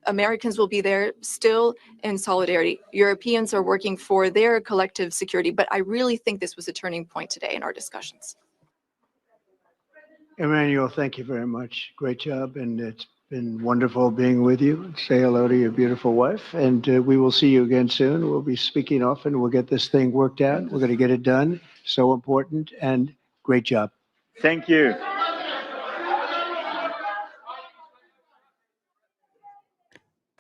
S8: Americans will be there still in solidarity. Europeans are working for their collective security, but I really think this was a turning point today in our discussions.
S6: Emmanuel, thank you very much. Great job, and it's been wonderful being with you. Say hello to your beautiful wife, and we will see you again soon. We'll be speaking often. We'll get this thing worked out. We're going to get it done. So important, and great job.
S10: Thank you.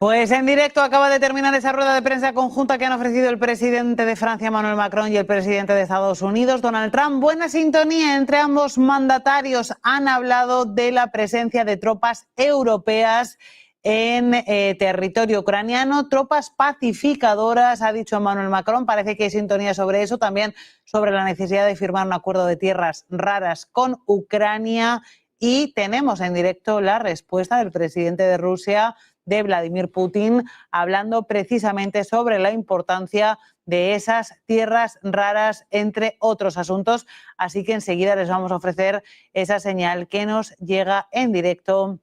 S5: Pues en directo acaba de terminar esa rueda de prensa conjunta que han ofrecido el presidente de Francia, Emmanuel Macron, y el presidente de Estados Unidos, Donald Trump. Buena sintonía entre ambos mandatarios. Han hablado de la presencia de tropas europeas en territorio ucraniano, tropas pacificadoras, ha dicho Emmanuel Macron. Parece que hay sintonía sobre eso, también sobre la necesidad de firmar un acuerdo de tierras raras con Ucrania. Y tenemos en directo la respuesta del presidente de Rusia, de Vladimir Putin, hablando precisamente sobre la importancia de esas tierras raras, entre otros asuntos. Así que enseguida les vamos a ofrecer esa señal que nos llega en directo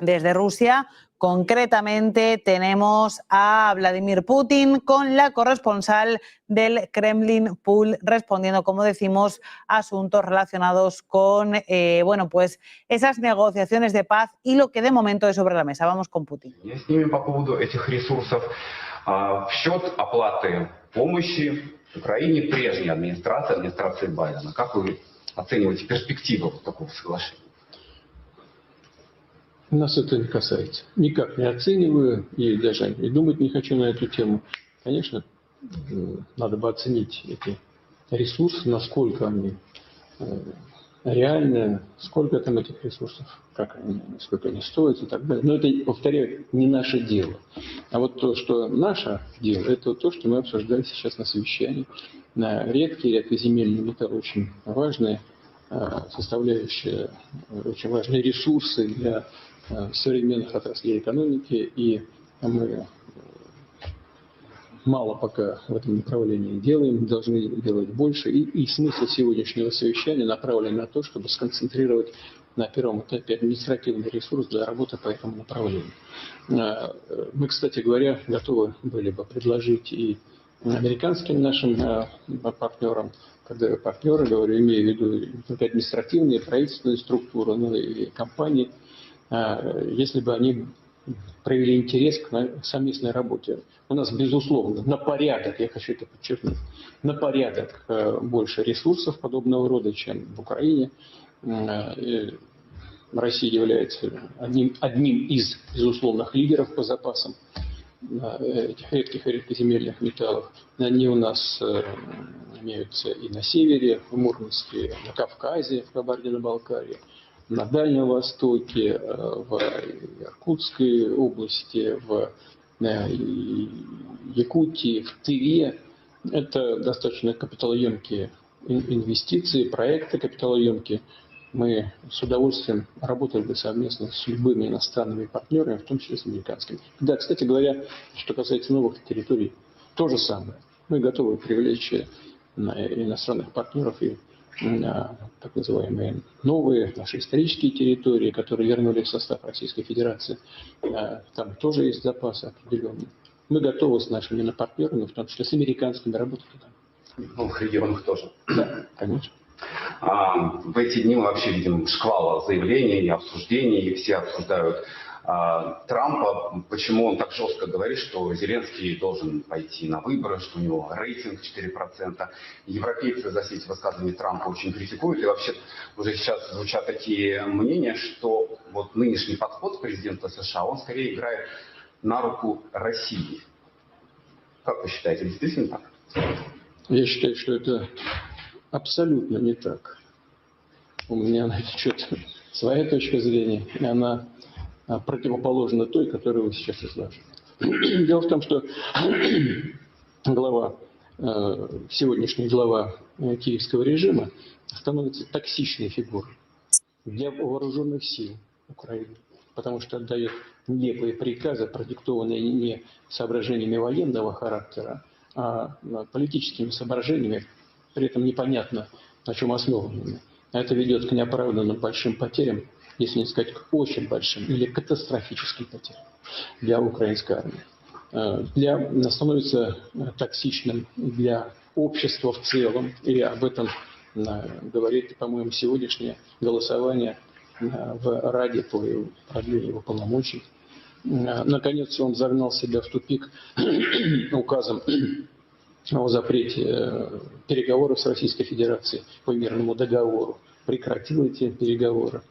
S5: desde Rusia. Concretamente tenemos a Vladimir Putin con la corresponsal del Kremlin Pool respondiendo, como decimos, a asuntos relacionados con pues esas negociaciones de paz y lo que de momento es sobre la mesa. Vamos con Putin.
S14: С ними по поводу этих ресурсов в счет оплаты помощи Украине прежней администрации Байдена. Как вы оцениваете перспективы такого соглашения?
S15: Нас это не касается. Никак не оцениваю и даже и думать не хочу на эту тему. Конечно, надо бы оценить эти ресурсы, насколько они реальны, сколько там этих ресурсов, сколько они стоят и так далее. Но это, повторяю, не наше дело. А вот то, что наше дело, это то, что мы обсуждали сейчас на совещании. Редкие, редкоземельные металлы очень важные, составляющие, очень важные ресурсы для современных отраслей экономики, и мы мало пока в этом направлении делаем, должны делать больше. И смысл сегодняшнего совещания направлен на то, чтобы сконцентрировать на первом этапе административный ресурс для работы по этому направлению. Мы, кстати говоря, готовы были бы предложить и американским нашим партнерам, когда я партнеры говорю, имею в виду не только административные, правительственные структуры, но и компании, если бы они проявили интерес к совместной работе. У нас, безусловно, на порядок, я хочу это подчеркнуть, на порядок больше ресурсов подобного рода, чем в Украине. Россия является одним из безусловных лидеров по запасам этих редких и редкоземельных металлов. Они у нас имеются и на севере, в Мурманске, на Кавказе, в Кабардино-Балкарии, на Дальнем Востоке, в Иркутской области, в Якутии, в Тыве. Это достаточно капиталоемкие инвестиции, проекты капиталоемкие. Мы с удовольствием работали бы совместно с любыми иностранными партнерами, в том числе с американскими. Да, кстати говоря, что касается новых территорий, то же самое. Мы готовы привлечь иностранных партнеров и так называемые новые наши исторические территории, которые вернули в состав Российской Федерации. Там тоже есть запасы определенные. Мы готовы с нашими партнерами, в том числе с американскими, работать там.
S14: В новых регионах тоже.
S15: Да, конечно.
S14: В эти дни мы вообще видим шквал заявлений и обсуждений, и все обсуждают Трампа, почему он так жестко говорит, что Зеленский должен пойти на выборы, что у него рейтинг 4%. Европейцы за все эти высказывания Трампа очень критикуют, и вообще уже сейчас звучат такие мнения, что вот нынешний подход президента США, он скорее играет на руку России. Как вы считаете, действительно так?
S15: Я считаю, что это абсолютно не так. У меня на этот счет своя точка зрения, и она противоположна той, которую вы сейчас изложили. Дело в том, что сегодняшний глава киевского режима становится токсичной фигурой для вооруженных сил Украины, потому что отдает нелепые приказы, продиктованные не соображениями военного характера, а политическими соображениями, при этом непонятно, на чем основанными. Это ведет к неоправданным большим потерям, если не сказать к очень большим или катастрофическим потерям для украинской армии. Становится токсичным для общества в целом, и об этом говорит, по-моему, сегодняшнее голосование в Раде по продлению его полномочий. Наконец, он загнал себя в тупик указом о запрете переговоров с Российской Федерацией по мирному договору. Прекратил эти переговоры.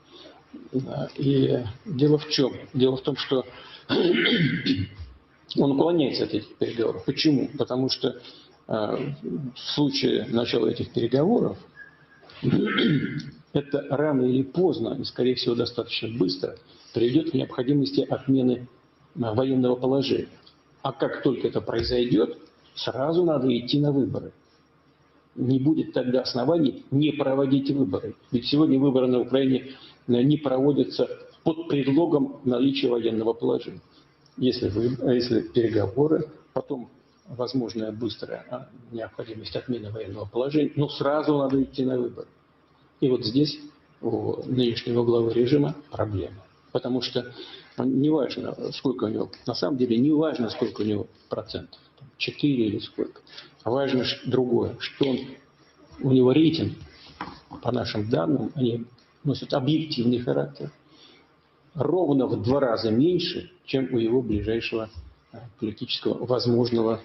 S15: И дело в чем? Дело в том, что Он уклоняется от этих переговоров. Почему? Потому что в случае начала этих переговоров это рано или поздно, и скорее всего достаточно быстро, приведет к необходимости отмены военного положения. А как только это произойдет, сразу надо идти на выборы. Не будет тогда оснований не проводить выборы. Ведь сегодня выборы на Украине не проводятся под предлогом наличия военного положения. Если переговоры, потом возможная быстрая необходимость отмены военного положения, но сразу надо идти на выборы. И вот здесь у нынешнего главы режима проблема. Потому что неважно, сколько у него, на самом деле не важно, сколько у него процентов, 4 или сколько. Важно другое, что у него рейтинг, по нашим данным, они носят объективный характер, ровно в 2 раза меньше, чем у его ближайшего политического возможного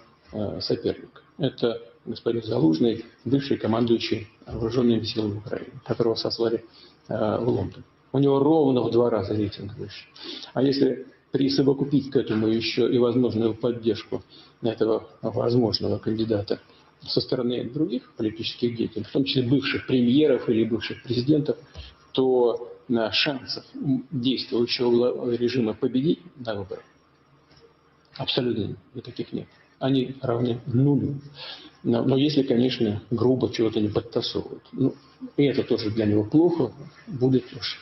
S15: соперника. Это господин Залужный, бывший командующий вооруженными силами Украины, которого сослали в Лондон. У него ровно в 2 раза рейтинг выше. А если присовокупить к этому еще и возможную поддержку этого возможного кандидата со стороны других политических деятелей, в том числе бывших премьеров или бывших президентов, то шансов действующего режима победить на выборах абсолютно никаких нет. Они равны нулю. Но если, конечно, грубо чего-то не подтасовывают. Ну, и это тоже для него плохо, будет уж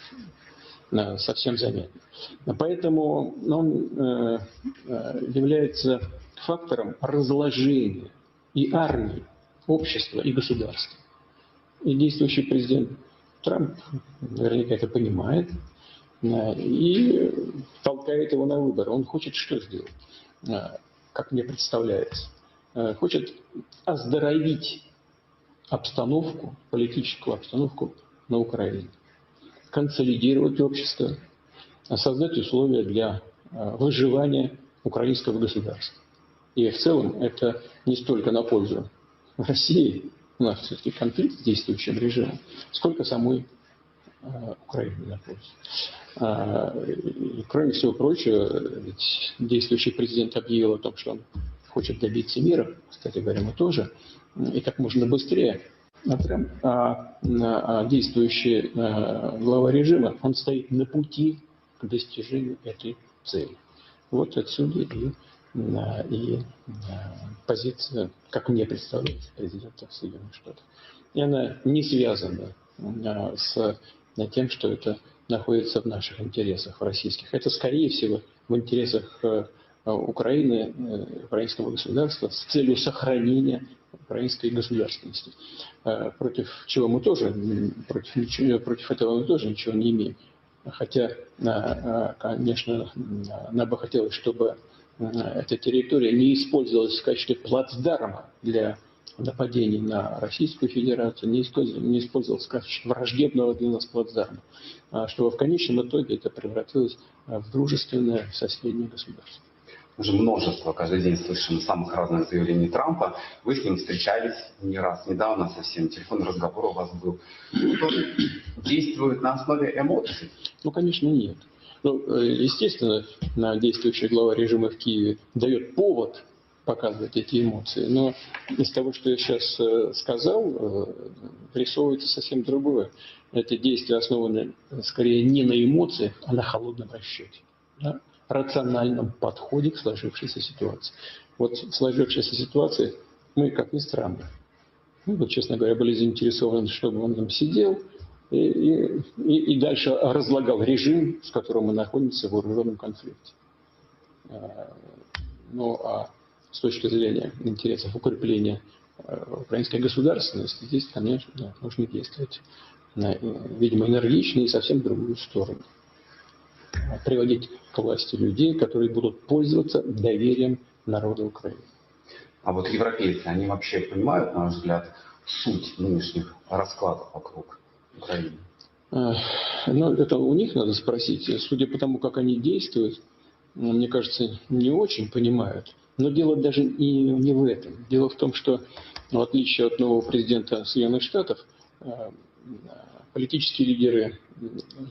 S15: совсем заметно. Поэтому он является фактором разложения и армии, общества, и государства. И действующий президент Трамп наверняка это понимает и толкает его на выборы. Он хочет что сделать? Как мне представляется, хочет оздоровить обстановку, политическую обстановку на Украине, консолидировать общество, создать условия для выживания украинского государства. И в целом это не столько на пользу России, у нас все-таки конфликт с действующим режимом, сколько самой Украине на пользу. И, кроме всего прочего, ведь действующий президент объявил о том, что он хочет добиться мира, кстати говоря, мы тоже, и как можно быстрее. А действующий глава режима, он стоит на пути к достижению этой цели. Вот отсюда и позиция, как мне представляется, президента Соединенных Штатов. И она не связана с тем, что это находится в наших интересах, в российских. Это, скорее всего, в интересах Украины, украинского государства с целью сохранения украинской государственности. Против чего мы тоже, против этого мы тоже ничего не имеем. Хотя, конечно, нам бы хотелось, чтобы эта территория не использовалась в качестве плацдарма для нападений на Российскую Федерацию, не использовалась в качестве враждебного для нас плацдарма, чтобы в конечном итоге это превратилось в дружественное соседнее государство.
S14: Уже множество, каждый день слышим самых разных заявлений Трампа. Вы с ним встречались не раз, недавно совсем, телефонный разговор у вас был. Тоже действует на основе эмоций?
S15: Ну, конечно, нет. Ну, естественно, действующий глава режима в Киеве дает повод показывать эти эмоции, но из того, что я сейчас сказал, рисовывается совсем другое. Это действия основаны скорее не на эмоциях, а на холодном расчете. Да? Рациональном подходе к сложившейся ситуации. Вот в сложившейся ситуации мы, как ни странно, мы, вот, честно говоря, были заинтересованы, чтобы он там сидел и дальше разлагал режим, с которым мы находимся в вооруженном конфликте. Ну, а с точки зрения интересов укрепления украинской государственности, здесь, конечно, нужно действовать, видимо, энергично и совсем в другую сторону. Приводить к власти людей, которые будут пользоваться доверием народа Украины.
S14: А вот европейцы, они вообще понимают, на ваш взгляд, суть нынешних раскладов вокруг Украины?
S15: Ну, это у них надо спросить. Судя по тому, как они действуют, мне кажется, не очень понимают. Но дело даже не в этом. Дело в том, что, в отличие от нового президента Соединенных Штатов, политические лидеры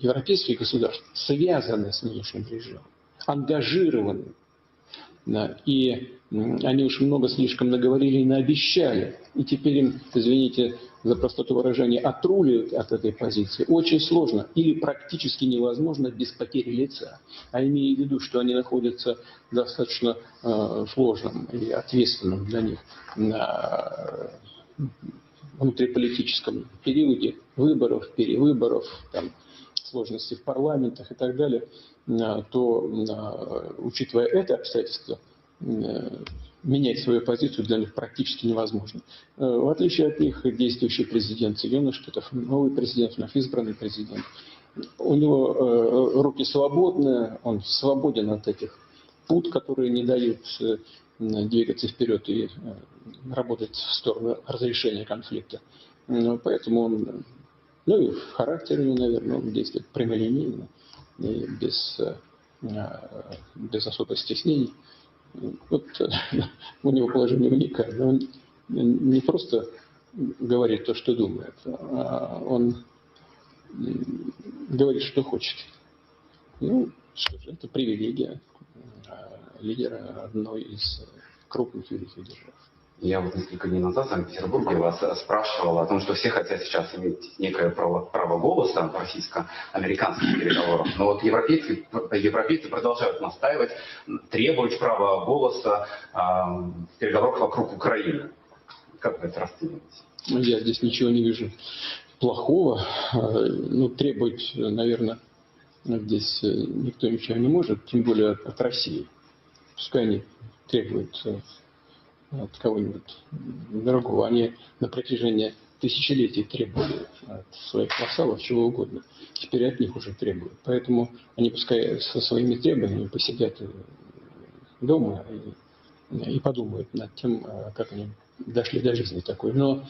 S15: европейских государств связаны с нынешним режимом. ангажированы. И они уж много слишком наговорили и наобещали. И теперь им, извините за простоту выражения, отруливать от этой позиции очень сложно или практически невозможно без потери лица. А имея в виду, что они находятся в достаточно сложном и ответственном для них внутриполитическом периоде выборов, перевыборов, там, сложности в парламентах и так далее, то, учитывая это обстоятельство, менять свою позицию для них практически невозможно. В отличие от них, действующий президент Соединенных Штатов, новый президент, вновь избранный президент, у него руки свободны, он свободен от этих пут, которые не дают двигаться вперед и работать в сторону разрешения конфликта. Поэтому он, ну и в характере, наверное, он действует прямолинейно и без особых стеснений. Вот у него положение уникальное. Он не просто говорит то, что думает, а он говорит, что хочет. Ну, что же, это привилегия лидера одной из крупных великих держав.
S14: Я вот несколько дней назад в Санкт-Петербурге вас спрашивал о том, что все хотят сейчас иметь некое право голоса в российско-американских переговорах. Но вот европейцы продолжают настаивать, требовать права голоса в переговорах вокруг Украины. Как вы это расцениваете?
S15: Я здесь ничего не вижу плохого. Ну, требовать, наверное, здесь никто ничего не может, тем более от России. Пускай они требуют от кого-нибудь другого. Они на протяжении тысячелетий требовали от своих вассалов чего угодно. Теперь от них уже требуют. Поэтому они пускай со своими требованиями посидят дома и подумают над тем, как они дошли до жизни такой. Но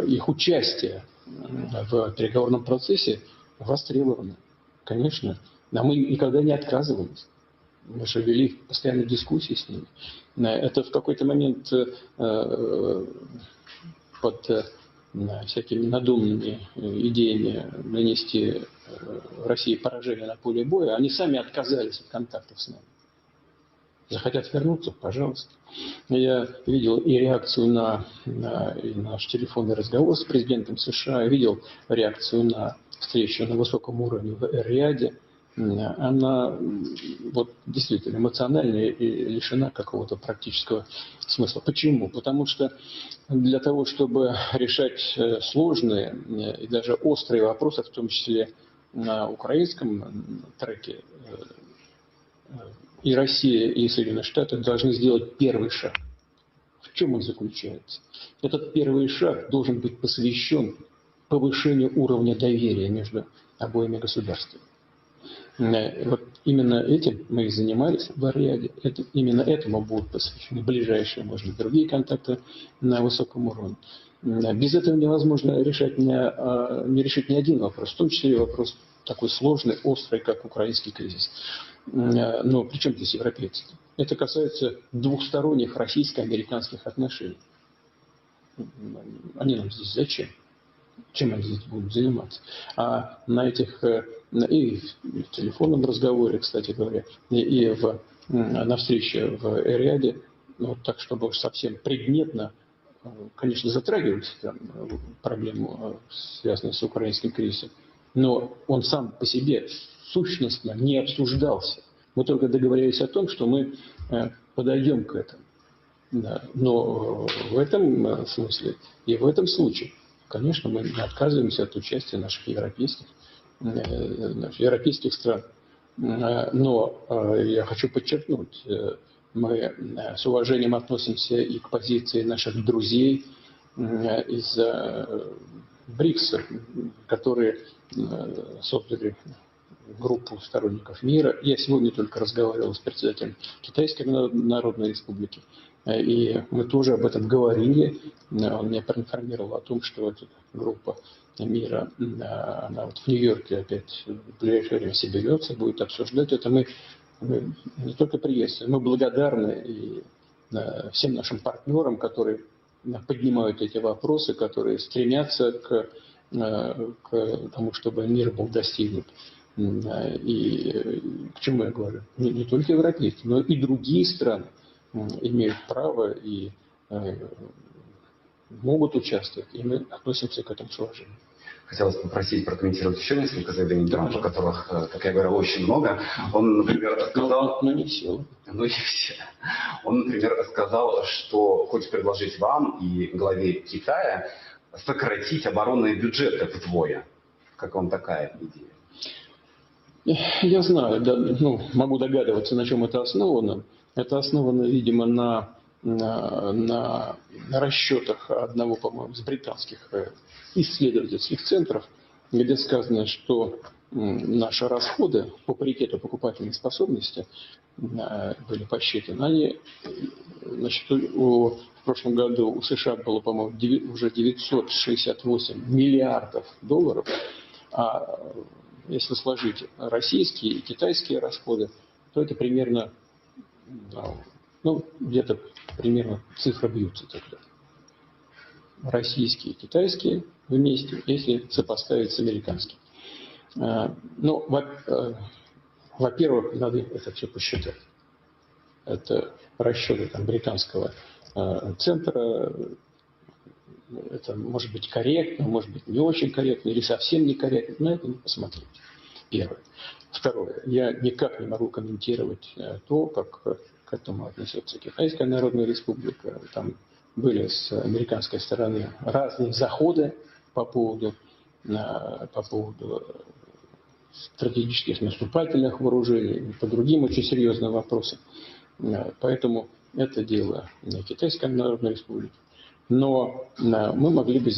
S15: их участие в переговорном процессе востребовано. Конечно. А мы никогда не отказывались. Мы же вели постоянно дискуссии с ними. Это в какой-то момент под всякими надуманными идеями нанести России поражение на поле боя, они сами отказались от контактов с нами. Захотят вернуться, пожалуйста. Я видел и реакцию на наш телефонный разговор с президентом США, видел реакцию на встречу на высоком уровне в Эр-Рияде. Она вот, действительно эмоциональная и лишена какого-то практического смысла. Почему? Потому что для того, чтобы решать сложные и даже острые вопросы, в том числе на украинском треке, и Россия, и Соединенные Штаты должны сделать первый шаг. В чем он заключается? Этот первый шаг должен быть посвящен повышению уровня доверия между обоими государствами. Вот именно этим мы и занимались в Эр-Рияде. Именно этому будут посвящены ближайшие, может быть, другие контакты на высоком уровне. Без этого невозможно решить ни один вопрос, в том числе вопрос такой сложный, острый, как украинский кризис. Но при чем здесь европейцы? Это касается двухсторонних российско-американских отношений. Они нам здесь зачем? Чем они здесь будут заниматься? А на этих и в телефонном разговоре, кстати говоря, и на встрече в Эр-Рияде, вот так, чтобы уж совсем предметно, конечно, затрагивать там проблему, связанную с украинским кризисом, но он сам по себе сущностно не обсуждался. Мы только договорились о том, что мы подойдем к этому. Да. Но в этом смысле и в этом случае, конечно, мы не отказываемся от участия наших европейских стран. Но я хочу подчеркнуть, мы с уважением относимся и к позиции наших друзей из БРИКСа, которые создали группу сторонников мира. Я сегодня только разговаривал с председателем Китайской Народной Республики, и мы тоже об этом говорили. Он меня проинформировал о том, что эта группа мира, она вот в Нью-Йорке опять в ближайшее время соберется, будет обсуждать это. Мы не только приветствуем, мы благодарны и всем нашим партнерам, которые поднимают эти вопросы, которые стремятся к тому, чтобы мир был достигнут. И к чему я говорю? Не только европейские, но и другие страны имеют право и могут участвовать, и мы относимся к этому с уважением.
S14: Хотелось попросить прокомментировать еще несколько заявлений Трампа, которых, как я говорил, очень много. Он, например, сказал...
S15: Но не все.
S14: Ну, не все. Он, например, сказал, что хочет предложить вам и главе Китая сократить оборонные бюджеты вдвое. Как вам такая идея?
S15: Я знаю, да, ну, могу догадываться, на чем это основано. Это основано, видимо, на расчетах одного, по-моему, из британских исследовательских центров, где сказано, что наши расходы по паритету покупательной способности были посчитаны. Они, значит, в прошлом году у США было, по-моему, уже 968 миллиардов долларов, а если сложить российские и китайские расходы, то это примерно, ну, где-то примерно цифры бьются тогда. Российские и китайские вместе, если сопоставить с американскими. Ну, во-первых, надо это все посчитать. Это расчеты там, британского центра. Это может быть корректно, может быть не очень корректно или совсем не корректно. На это не посмотреть. Первое. Второе. Я никак не могу комментировать то, как к этому отнесется Китайская Народная Республика. Там были с американской стороны разные заходы по поводу стратегических наступательных вооружений, по другим очень серьезным вопросам. Поэтому это дело Китайской Народной Республики. Но мы могли бы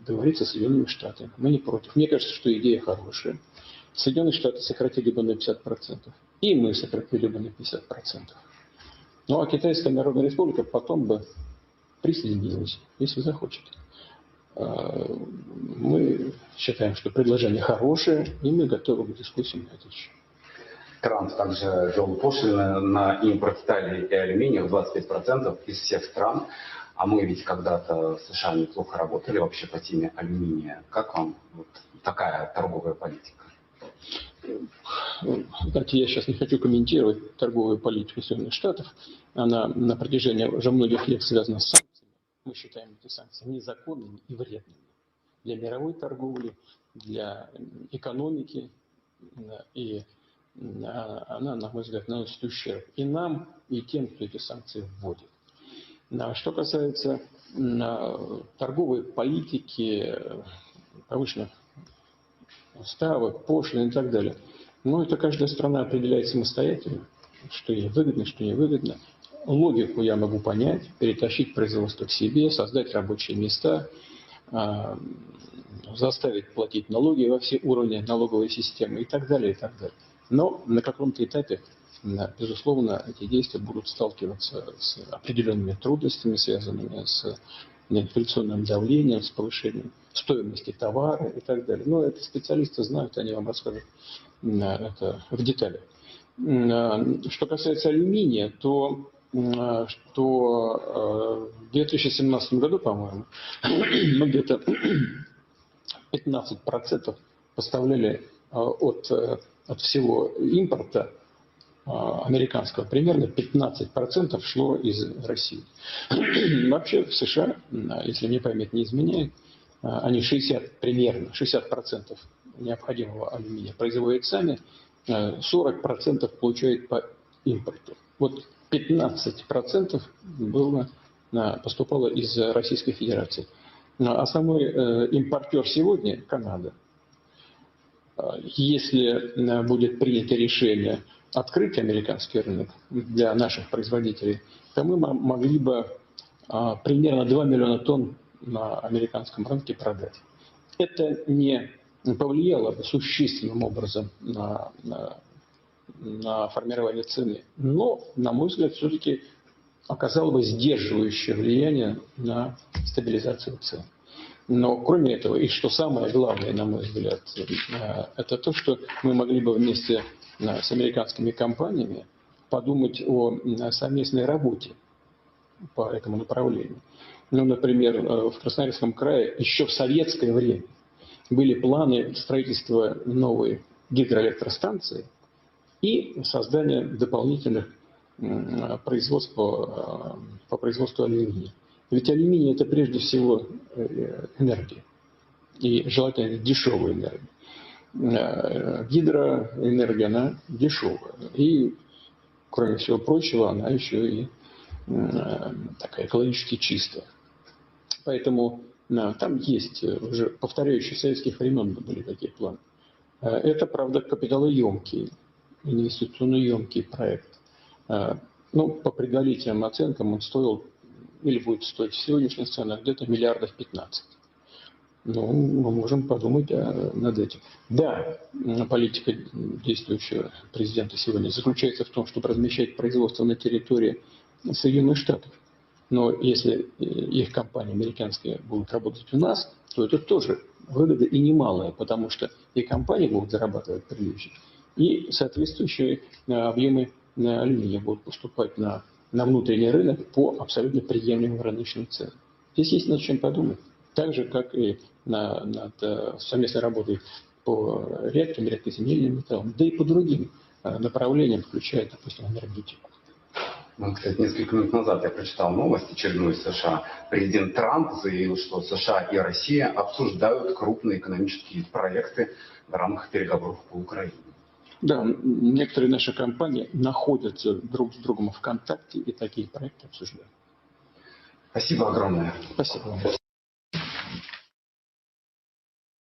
S15: договориться с Соединенными Штатами. Мы не против. Мне кажется, что идея хорошая. Соединенные Штаты сократили бы на 50%. И мы сократили бы на 50%. Ну а Китайская Народная Республика потом бы присоединилась, если захочет. Мы считаем, что предложение хорошее, и мы готовы к дискуссиям на этот счет.
S14: Трамп также ввел пошлины на импорт стали и алюминия в 25% из всех стран. А мы ведь когда-то в США неплохо работали вообще по теме алюминия. Как вам вот такая торговая политика?
S15: Знаете, я сейчас не хочу комментировать торговую политику Соединенных Штатов. Она на протяжении уже многих лет связана с санкциями. Мы считаем эти санкции незаконными и вредными для мировой торговли, для экономики, и она, на мой взгляд, наносит ущерб и нам, и тем, кто эти санкции вводит. Что касается торговой политики, повышенных ставок, пошлин и так далее, ну, это каждая страна определяет самостоятельно, что ей выгодно, что не выгодно. Логику я могу понять, перетащить производство к себе, создать рабочие места, заставить платить налоги во все уровни налоговой системы и так далее, и так далее. Но на каком-то этапе, безусловно, эти действия будут сталкиваться с определенными трудностями, связанными с инфляционным давлением, с повышением стоимости товара и так далее. Но это специалисты знают, они вам расскажут это в деталях. Что касается алюминия, то в 2017 году, по-моему, мы где-то 15% поставляли от всего импорта американского, примерно 15% шло из России. Вообще в США, если мне память не изменяет, они примерно 60% необходимого алюминия производят сами, 40% получают по импорту. Вот 15% поступало из Российской Федерации. Основной импортер сегодня – Канада. Если будет принято решение открыть американский рынок для наших производителей, то мы могли бы примерно 2 миллиона тонн на американском рынке продать. Это не повлияло бы существенным образом на формирование цены, но, на мой взгляд, все-таки оказало бы сдерживающее влияние на стабилизацию цен. Но кроме этого, и что самое главное, на мой взгляд, это то, что мы могли бы вместе с американскими компаниями подумать о совместной работе по этому направлению. Ну, например, в Красноярском крае еще в советское время были планы строительства новой гидроэлектростанции и создания дополнительных производств по производству алюминия. Ведь алюминий – это прежде всего энергия, и желательно дешевая энергия. Гидроэнергия, она дешевая, и, кроме всего прочего, она еще и такая экологически чистая. Поэтому там есть уже повторяющие советских времен были такие планы. Это, правда, капиталоемкий, инвестиционно-емкий проект. Ну, по предварительным оценкам он стоил, или будет стоить в сегодняшних ценах, где-то миллиардов 15. Ну, мы можем подумать над этим. Да, политика действующего президента сегодня заключается в том, чтобы размещать производство на территории Соединенных Штатов. Но если их компании американские будут работать у нас, то это тоже выгода и немалая, потому что и компании будут зарабатывать прилично, и соответствующие объемы алюминия будут поступать на внутренний рынок по абсолютно приемлемым рыночным ценам. Здесь есть над чем подумать. Так же, как и над совместной работой по редкоземельным металлам, да и по другим направлениям, включая, допустим, энергетику.
S14: Ну, кстати, несколько минут назад я прочитал новость очередную из США. Президент Трамп заявил, что США и Россия обсуждают крупные экономические проекты в рамках переговоров по Украине.
S15: Да, некоторые наши компании находятся друг с другом в контакте и такие проекты обсуждают.
S14: Спасибо огромное.
S15: Спасибо.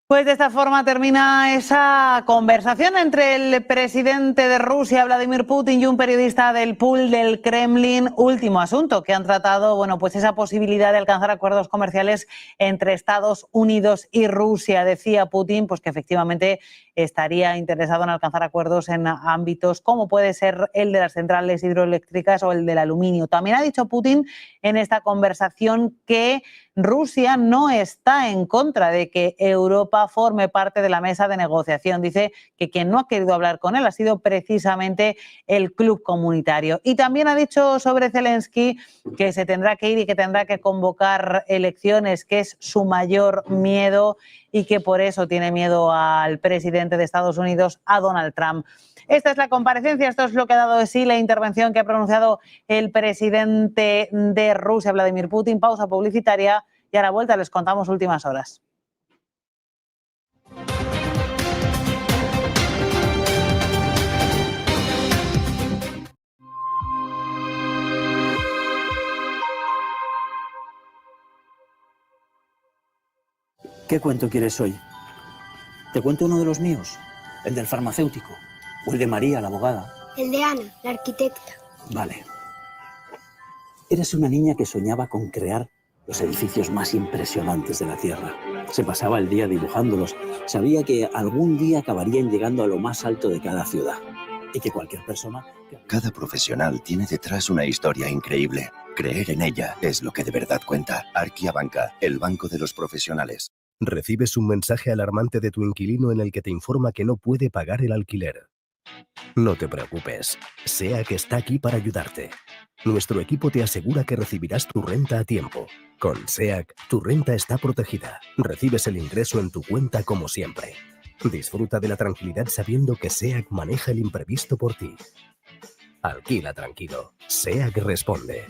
S5: Pues de esta forma termina esa conversación entre el presidente de Rusia, Vladimir Putin, y un periodista del pool del Kremlin. Último asunto que han tratado, bueno, pues esa posibilidad de alcanzar acuerdos comerciales entre Estados Unidos y Rusia. Decía Putin, pues que efectivamente estaría interesado en alcanzar acuerdos en ámbitos como puede ser el de las centrales hidroeléctricas o el del aluminio. También ha dicho Putin en esta conversación que Rusia no está en contra de que Europa forme parte de la mesa de negociación. Dice que quien no ha querido hablar con él ha sido precisamente el club comunitario. Y también ha dicho sobre Zelensky que se tendrá que ir y que tendrá que convocar elecciones, que es su mayor miedo y que por eso tiene miedo al presidente de Estados Unidos, a Donald Trump. Esta es la comparecencia, esto es lo que ha dado de sí la intervención que ha pronunciado el presidente de Rusia, Vladimir Putin. Pausa publicitaria y a la vuelta les contamos últimas horas.
S2: ¿Qué cuento quieres hoy? ¿Te cuento uno de los míos? ¿El del farmacéutico? ¿O el de María, la abogada?
S3: El de Ana, la arquitecta.
S2: Vale. Eras una niña que soñaba con crear los edificios más impresionantes de la Tierra. Se pasaba el día dibujándolos. Sabía que algún día acabarían llegando a lo más alto de cada ciudad. Y que cualquier persona...
S4: Cada profesional tiene detrás una historia increíble. Creer en ella es lo que de verdad cuenta. Banca, el banco de los profesionales.
S16: Recibes un mensaje alarmante de tu inquilino en el que te informa que no puede pagar el alquiler. No te preocupes, SEAC está aquí para ayudarte. Nuestro equipo te asegura que recibirás tu renta a tiempo. Con SEAC, tu renta está protegida. Recibes el ingreso en tu cuenta como siempre. Disfruta de la tranquilidad sabiendo que SEAC maneja el imprevisto por ti. Alquila tranquilo. SEAC responde.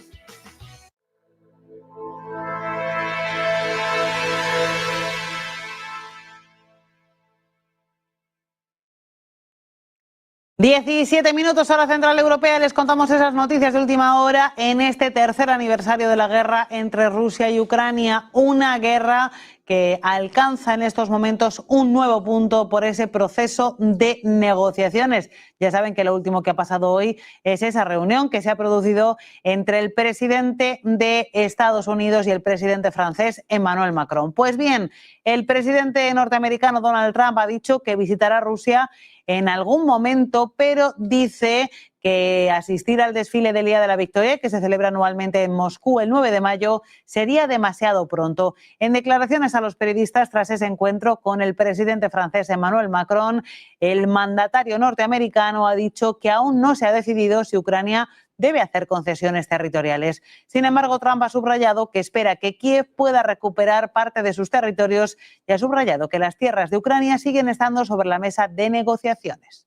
S5: ...17 hora central europea, les contamos esas noticias de última hora en este tercer aniversario de la guerra entre Rusia y Ucrania, una guerra que alcanza en estos momentos un nuevo punto por ese proceso de negociaciones. Ya saben que lo último que ha pasado hoy es esa reunión que se ha producido entre el presidente de Estados Unidos y el presidente francés, Emmanuel Macron. Pues bien, el presidente norteamericano Donald Trump ha dicho que visitará Rusia en algún momento, pero dice que asistir al desfile del Día de la Victoria, que se celebra anualmente en Moscú el 9 de mayo, sería demasiado pronto. En declaraciones a los periodistas tras ese encuentro con el presidente francés Emmanuel Macron, el mandatario norteamericano ha dicho que aún no se ha decidido si Ucrania debe hacer concesiones territoriales. Sin embargo, Trump ha subrayado que espera que Kiev pueda recuperar parte de sus territorios y ha subrayado que las tierras de Ucrania siguen estando sobre la mesa de negociaciones.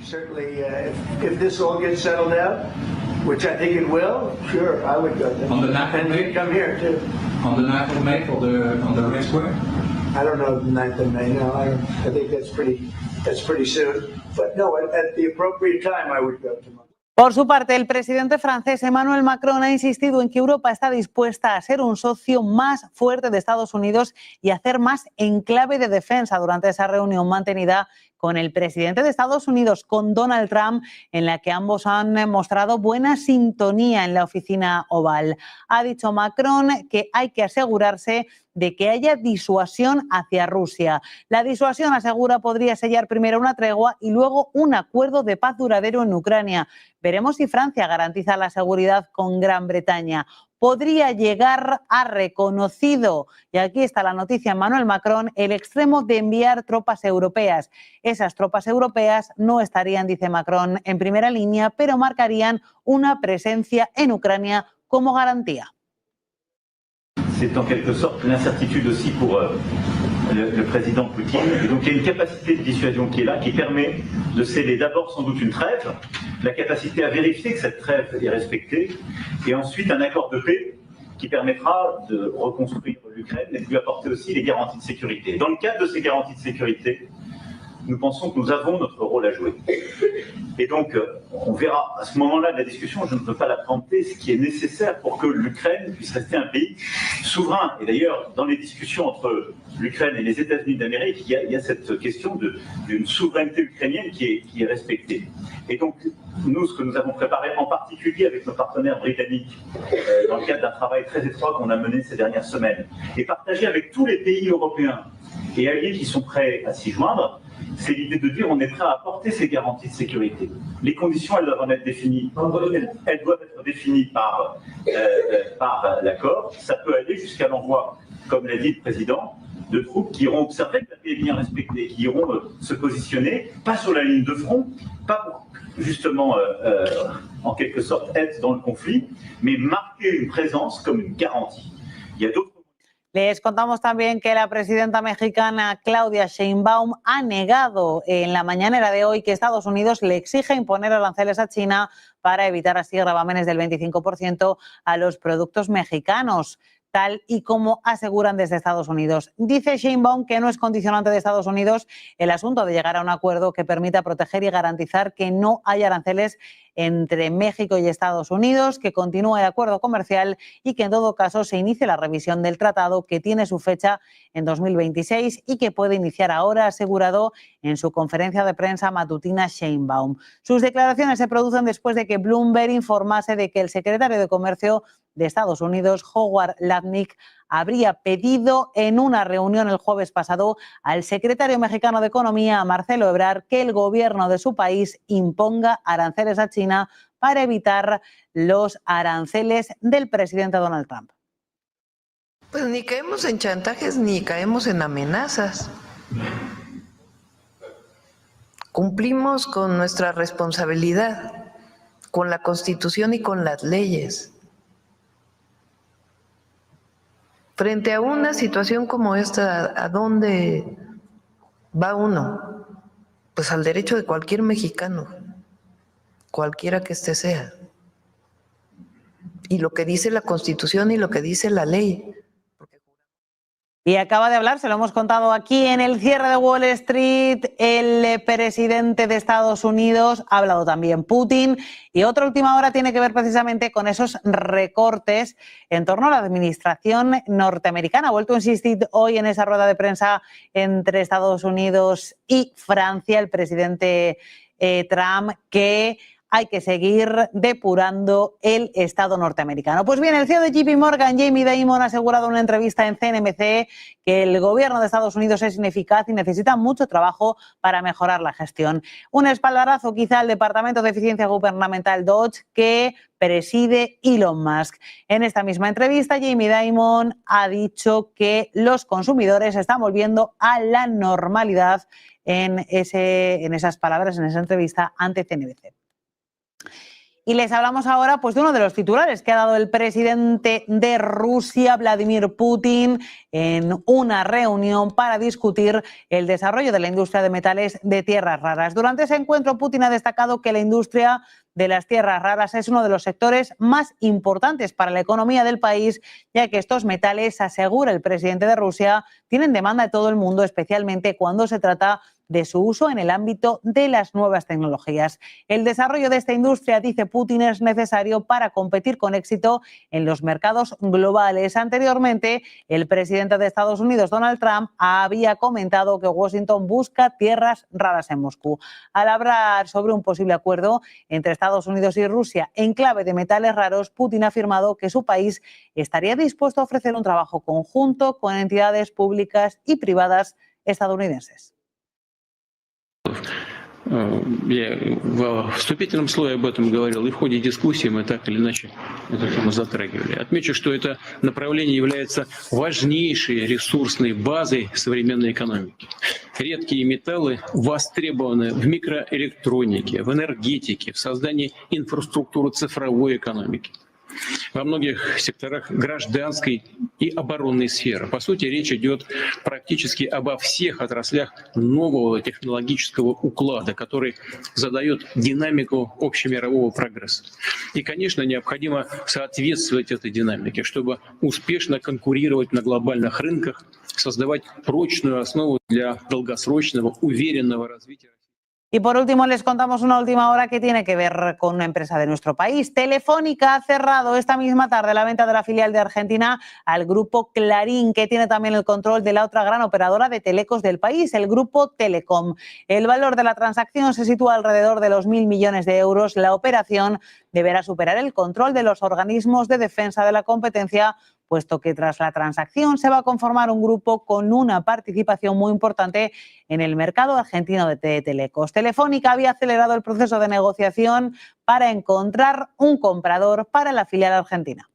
S6: Certainly, if this all gets settled out, which I think it will, sure, I would go there.
S17: On the 9th of May?
S6: Come here too.
S17: On the 9th of May on the Red Square?
S6: I don't know the 9th of May. No, I think that's pretty soon. But no, at the appropriate time, I would go tomorrow.
S5: Por su parte, el presidente francés Emmanuel Macron ha insistido en que Europa está dispuesta a ser un socio más fuerte de Estados Unidos y hacer más en clave de defensa durante esa reunión mantenida con el presidente de Estados Unidos, con Donald Trump, en la que ambos han mostrado buena sintonía en la Oficina Oval. Ha dicho Macron que hay que asegurarse de que haya disuasión hacia Rusia. La disuasión, asegura, podría sellar primero una tregua y luego un acuerdo de paz duradero en Ucrania. Veremos si Francia garantiza la seguridad con Gran Bretaña. Podría llegar a reconocido, y aquí está la noticia, Emmanuel Macron, el extremo de enviar tropas europeas. Esas tropas europeas no estarían, dice Macron, en primera línea, pero marcarían una presencia en Ucrania como garantía.
S7: C'est en quelque sorte une incertitude aussi pour le président Poutine. Et donc il y a une capacité de dissuasion qui est là, qui permet de sceller d'abord sans doute une trêve, la capacité à vérifier que cette trêve est respectée, et ensuite un accord de paix qui permettra de reconstruire l'Ukraine et de lui apporter aussi les garanties de sécurité. Dans le cadre de ces garanties de sécurité, nous pensons que nous avons notre rôle à jouer. Et donc, on verra à ce moment-là de la discussion, je ne peux pas la préempter, ce qui est nécessaire pour que l'Ukraine puisse rester un pays souverain. Et d'ailleurs, dans les discussions entre l'Ukraine et les États-Unis d'Amérique, il y a cette question d'une souveraineté ukrainienne qui est respectée. Et donc, nous, ce que nous avons préparé, en particulier avec nos partenaires britanniques, dans le cadre d'un travail très étroit qu'on a mené ces dernières semaines, et partagé avec tous les pays européens et alliés qui sont prêts à s'y joindre, c'est l'idée de dire on est prêt à apporter ces garanties de sécurité. Les conditions, elles doivent être définies. Elles doivent être définies par l'accord. Ça peut aller jusqu'à l'envoi, comme l'a dit le président, de troupes qui iront observer que la paix est bien respectée, qui iront se positionner, pas sur la ligne de front, pas pour justement, en quelque sorte, être dans le conflit, mais marquer une présence comme une garantie. Il y a d'autres.
S5: Les contamos también que la presidenta mexicana Claudia Sheinbaum ha negado en la mañanera de hoy que Estados Unidos le exige imponer aranceles a China para evitar así gravámenes del 25% a los productos mexicanos, tal y como aseguran desde Estados Unidos. Dice Sheinbaum que no es condicionante de Estados Unidos el asunto de llegar a un acuerdo que permita proteger y garantizar que no haya aranceles entre México y Estados Unidos, que continúe el acuerdo comercial y que en todo caso se inicie la revisión del tratado, que tiene su fecha en 2026 y que puede iniciar ahora, ha asegurado en su conferencia de prensa matutina Sheinbaum. Sus declaraciones se producen después de que Bloomberg informase de que el secretario de Comercio de Estados Unidos, Howard Lutnick, habría pedido en una reunión el jueves pasado al secretario mexicano de Economía, Marcelo Ebrard, que el gobierno de su país imponga aranceles a China para evitar los aranceles del presidente Donald Trump.
S18: Pues ni caemos en chantajes ni caemos en amenazas. Cumplimos con nuestra responsabilidad, con la Constitución y con las leyes. Frente a una situación como esta, ¿a dónde va uno? Pues al derecho de cualquier mexicano, cualquiera que éste sea. Y lo que dice la Constitución y lo que dice la ley.
S5: Y acaba de hablar, se lo hemos contado aquí en el cierre de Wall Street, el presidente de Estados Unidos, ha hablado también Putin, y otra última hora tiene que ver precisamente con esos recortes en torno a la administración norteamericana. Ha vuelto a insistir hoy en esa rueda de prensa entre Estados Unidos y Francia el presidente Trump, que hay que seguir depurando el Estado norteamericano. Pues bien, el CEO de JP Morgan, Jamie Dimon, ha asegurado en una entrevista en CNBC que el gobierno de Estados Unidos es ineficaz y necesita mucho trabajo para mejorar la gestión. Un espaldarazo quizá al Departamento de Eficiencia Gubernamental Dodge que preside Elon Musk. En esta misma entrevista, Jamie Dimon ha dicho que los consumidores están volviendo a la normalidad en esas palabras, en esa entrevista ante CNBC. Y les hablamos ahora pues, de uno de los titulares que ha dado el presidente de Rusia, Vladimir Putin, en una reunión para discutir el desarrollo de la industria de metales de tierras raras. Durante ese encuentro, Putin ha destacado que la industria de las tierras raras es uno de los sectores más importantes para la economía del país, ya que estos metales, asegura el presidente de Rusia, tienen demanda de todo el mundo, especialmente cuando se trata de su uso en el ámbito de las nuevas tecnologías. El desarrollo de esta industria, dice Putin, es necesario para competir con éxito en los mercados globales. Anteriormente, el presidente de Estados Unidos, Donald Trump, había comentado que Washington busca tierras raras en Moscú. Al hablar sobre un posible acuerdo entre Estados Unidos y Rusia en clave de metales raros, Putin ha afirmado que su país estaría dispuesto a ofrecer un trabajo conjunto con entidades públicas y privadas estadounidenses.
S15: Я в вступительном слое об этом говорил, и в ходе дискуссии мы так или иначе эту тему затрагивали. Отмечу, что это направление является важнейшей ресурсной базой современной экономики. Редкие металлы востребованы в микроэлектронике, в энергетике, в создании инфраструктуры цифровой экономики. Во многих секторах гражданской и оборонной сферы. По сути, речь идет практически обо всех отраслях нового технологического уклада, который задает динамику общемирового прогресса. И, конечно, необходимо соответствовать этой динамике, чтобы успешно конкурировать на глобальных рынках, создавать прочную основу для долгосрочного, уверенного развития.
S5: Y por último les contamos una última hora que tiene que ver con una empresa de nuestro país. Telefónica ha cerrado esta misma tarde la venta de la filial de Argentina al grupo Clarín, que tiene también el control de la otra gran operadora de telecos del país, el grupo Telecom. El valor de la transacción se sitúa alrededor de los 1.000 millones de euros. La operación deberá superar el control de los organismos de defensa de la competencia, puesto que tras la transacción se va a conformar un grupo con una participación muy importante en el mercado argentino de telecos. Telefónica había acelerado el proceso de negociación para encontrar un comprador para la filial argentina.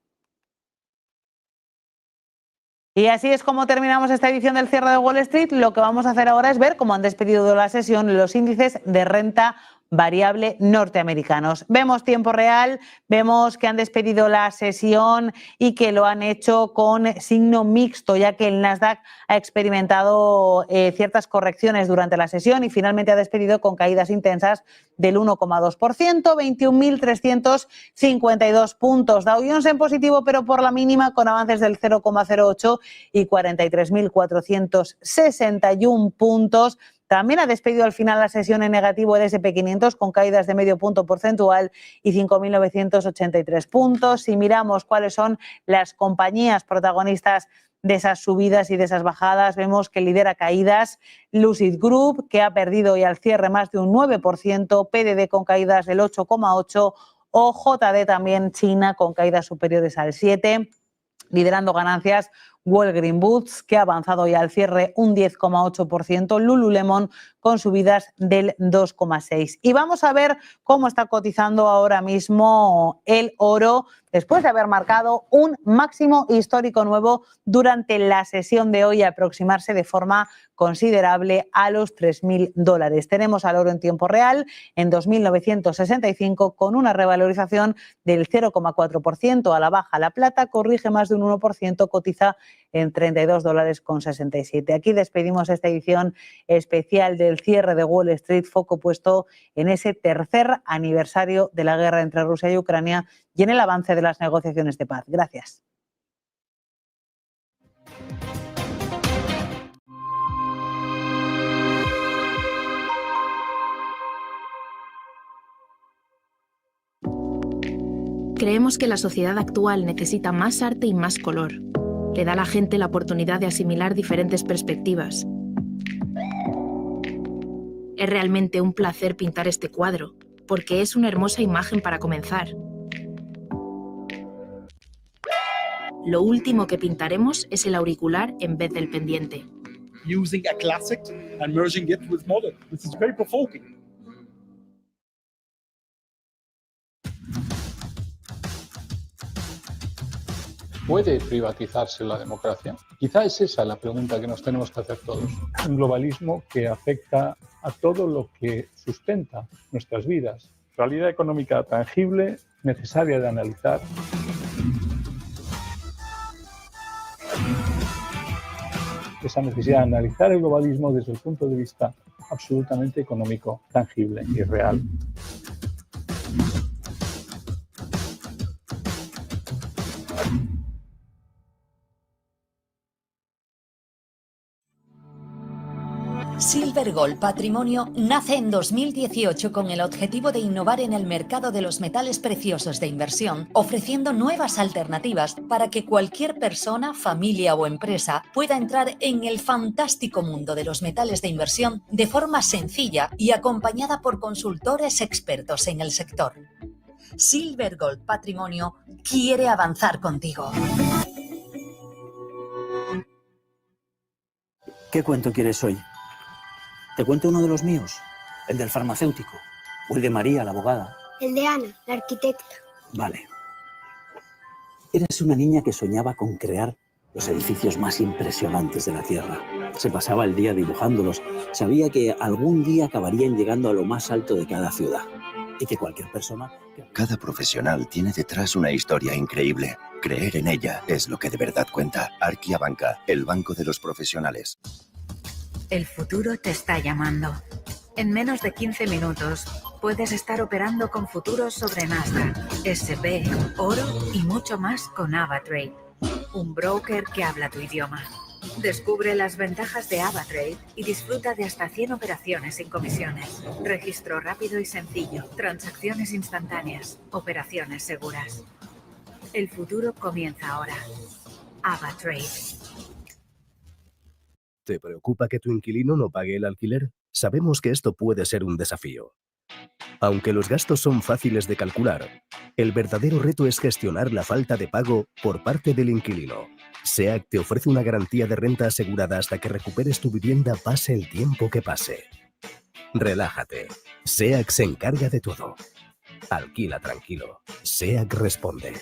S5: Y así es como terminamos esta edición del cierre de Wall Street. Lo que vamos a hacer ahora es ver cómo han despedido de la sesión los índices de renta variable norteamericanos. Vemos tiempo real, vemos que han despedido la sesión y que lo han hecho con signo mixto, ya que el Nasdaq ha experimentado ciertas correcciones durante la sesión y finalmente ha despedido con caídas intensas del 1,2%, 21.352 puntos. Dow Jones en positivo, pero por la mínima, con avances del 0,08 y 43.461 puntos. También ha despedido al final la sesión en negativo el S&P 500 con caídas de medio punto porcentual y 5.983 puntos. Si miramos cuáles son las compañías protagonistas de esas subidas y de esas bajadas, vemos que lidera caídas Lucid Group, que ha perdido hoy al cierre más de un 9%, PDD con caídas del 8,8% o JD también China con caídas superiores al 7%. Liderando ganancias Walgreen Boots, que ha avanzado ya al cierre un 10,8%, Lululemon con subidas del 2,6%. Y vamos a ver cómo está cotizando ahora mismo el oro después de haber marcado un máximo histórico nuevo durante la sesión de hoy, aproximarse de forma considerable a los $3.000. Tenemos al oro en tiempo real en 2.965 con una revalorización del 0,4% a la baja. La plata corrige más de un 1%, cotiza en $32,67. Aquí despedimos esta edición especial del cierre de Wall Street, foco puesto en ese tercer aniversario de la guerra entre Rusia y Ucrania y en el avance de las negociaciones de paz. Gracias.
S19: Creemos que la sociedad actual necesita más arte y más color. Le da a la gente la oportunidad de asimilar diferentes perspectivas. Es realmente un placer pintar este cuadro, porque es una hermosa imagen para comenzar. Lo último que pintaremos es el auricular en vez del pendiente.
S20: Using a classic and merging it with modern. This is very provoking.
S15: ¿Puede privatizarse la democracia? Quizá es esa la pregunta que nos tenemos que hacer todos. Un globalismo que afecta a todo lo que sustenta nuestras vidas. Realidad económica tangible, necesaria de analizar. Esa necesidad de analizar el globalismo desde el punto de vista absolutamente económico, tangible y real.
S21: Silver Gold Patrimonio nace en 2018 con el objetivo de innovar en el mercado de los metales preciosos de inversión, ofreciendo nuevas alternativas para que cualquier persona, familia o empresa pueda entrar en el fantástico mundo de los metales de inversión de forma sencilla y acompañada por consultores expertos en el sector. Silver Gold Patrimonio quiere avanzar contigo.
S2: ¿Qué cuento quieres hoy? ¿Te cuento uno de los míos? ¿El del farmacéutico? ¿O el de María, la abogada?
S3: El de Ana, la arquitecta.
S2: Vale. Eras una niña que soñaba con crear los edificios más impresionantes de la Tierra. Se pasaba el día dibujándolos. Sabía que algún día acabarían llegando a lo más alto de cada ciudad. Y que cualquier persona...
S4: Cada profesional tiene detrás una historia increíble. Creer en ella es lo que de verdad cuenta. Banca, el banco de los profesionales.
S22: El futuro te está llamando. En menos de 15 minutos puedes estar operando con futuros sobre Nasdaq, SP, oro y mucho más con AvaTrade, un broker que habla tu idioma. Descubre las ventajas de AvaTrade y disfruta de hasta 100 operaciones sin comisiones. Registro rápido y sencillo, transacciones instantáneas, operaciones seguras. El futuro comienza ahora. AvaTrade.
S16: ¿Te preocupa que tu inquilino no pague el alquiler? Sabemos que esto puede ser un desafío. Aunque los gastos son fáciles de calcular, el verdadero reto es gestionar la falta de pago por parte del inquilino. SEAC te ofrece una garantía de renta asegurada hasta que recuperes tu vivienda pase el tiempo que pase. Relájate. SEAC se encarga de todo. Alquila tranquilo. SEAC responde.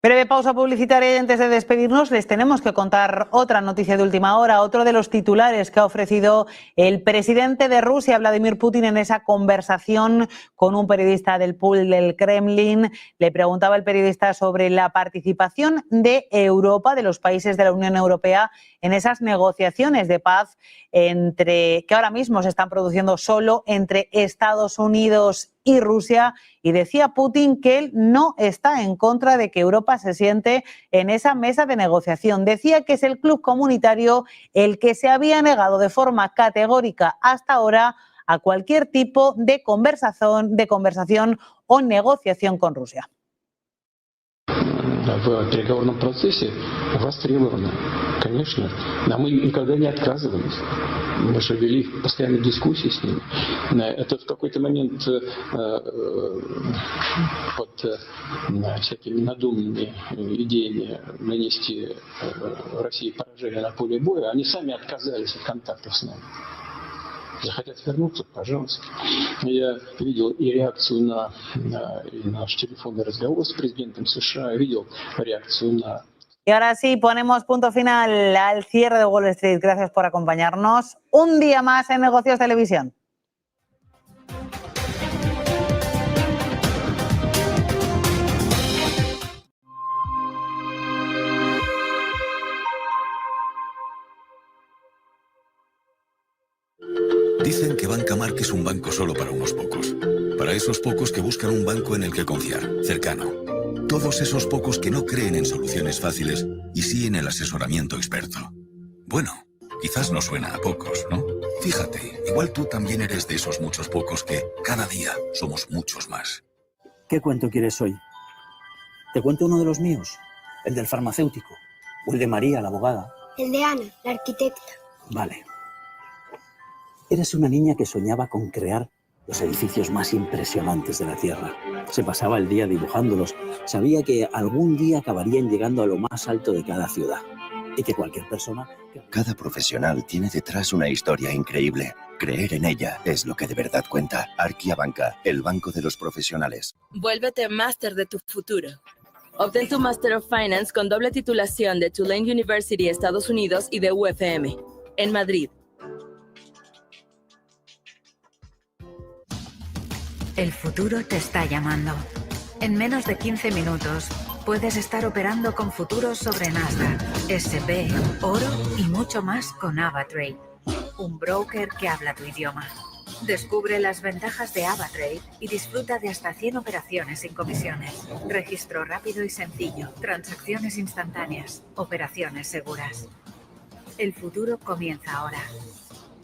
S5: Breve pausa publicitaria y antes de despedirnos les tenemos que contar otra noticia de última hora, otro de los titulares que ha ofrecido el presidente de Rusia, Vladimir Putin, en esa conversación con un periodista del pool del Kremlin. Le preguntaba el periodista sobre la participación de Europa, de los países de la Unión Europea, en esas negociaciones de paz que ahora mismo se están produciendo solo entre Estados Unidos y Rusia, y decía Putin que él no está en contra de que Europa se siente en esa mesa de negociación. Decía que es el club comunitario el que se había negado de forma categórica hasta ahora a cualquier tipo de conversación o negociación con Rusia.
S15: В переговорном процессе востребовано, конечно. Но мы никогда не отказывались. Мы же вели постоянные дискуссии с ними. Это в какой-то момент под всякими надуманными идеями нанести России поражение на поле боя, они сами отказались от контактов с нами. Захотят вернуться, пожалуйста. Я видел и реакцию на наш телефонный разговор с президентом США, видел реакцию на...
S5: Y ahora sí, ponemos punto final al cierre de Wall Street. Gracias por acompañarnos un día más en Negocios Televisión.
S23: Dicen que Banca Marc es un banco solo para unos pocos. Para esos pocos que buscan un banco en el que confiar, cercano. Todos esos pocos que no creen en soluciones fáciles y sí en el asesoramiento experto. Bueno, quizás no suena a pocos, ¿no? Fíjate, igual tú también eres de esos muchos pocos que cada día somos muchos más.
S2: ¿Qué cuento quieres hoy? ¿Te cuento uno de los míos? ¿El del farmacéutico? ¿O el de María, la abogada?
S3: El de Ana, la arquitecta.
S2: Vale. Eras una niña que soñaba con crear los edificios más impresionantes de la Tierra. Se pasaba el día dibujándolos. Sabía que algún día acabarían llegando a lo más alto de cada ciudad. Y que cualquier persona...
S4: Cada profesional tiene detrás una historia increíble. Creer en ella es lo que de verdad cuenta. Banca, el banco de los profesionales.
S1: Vuélvete máster de tu futuro. Obtén tu Master of Finance con doble titulación de Tulane University, Estados Unidos, y de UFM, en Madrid.
S22: El futuro te está llamando. En menos de 15 minutos, puedes estar operando con futuros sobre Nasdaq, S&P, oro y mucho más con AvaTrade, un broker que habla tu idioma. Descubre las ventajas de AvaTrade y disfruta de hasta 100 operaciones sin comisiones. Registro rápido y sencillo, transacciones instantáneas, operaciones seguras. El futuro comienza ahora.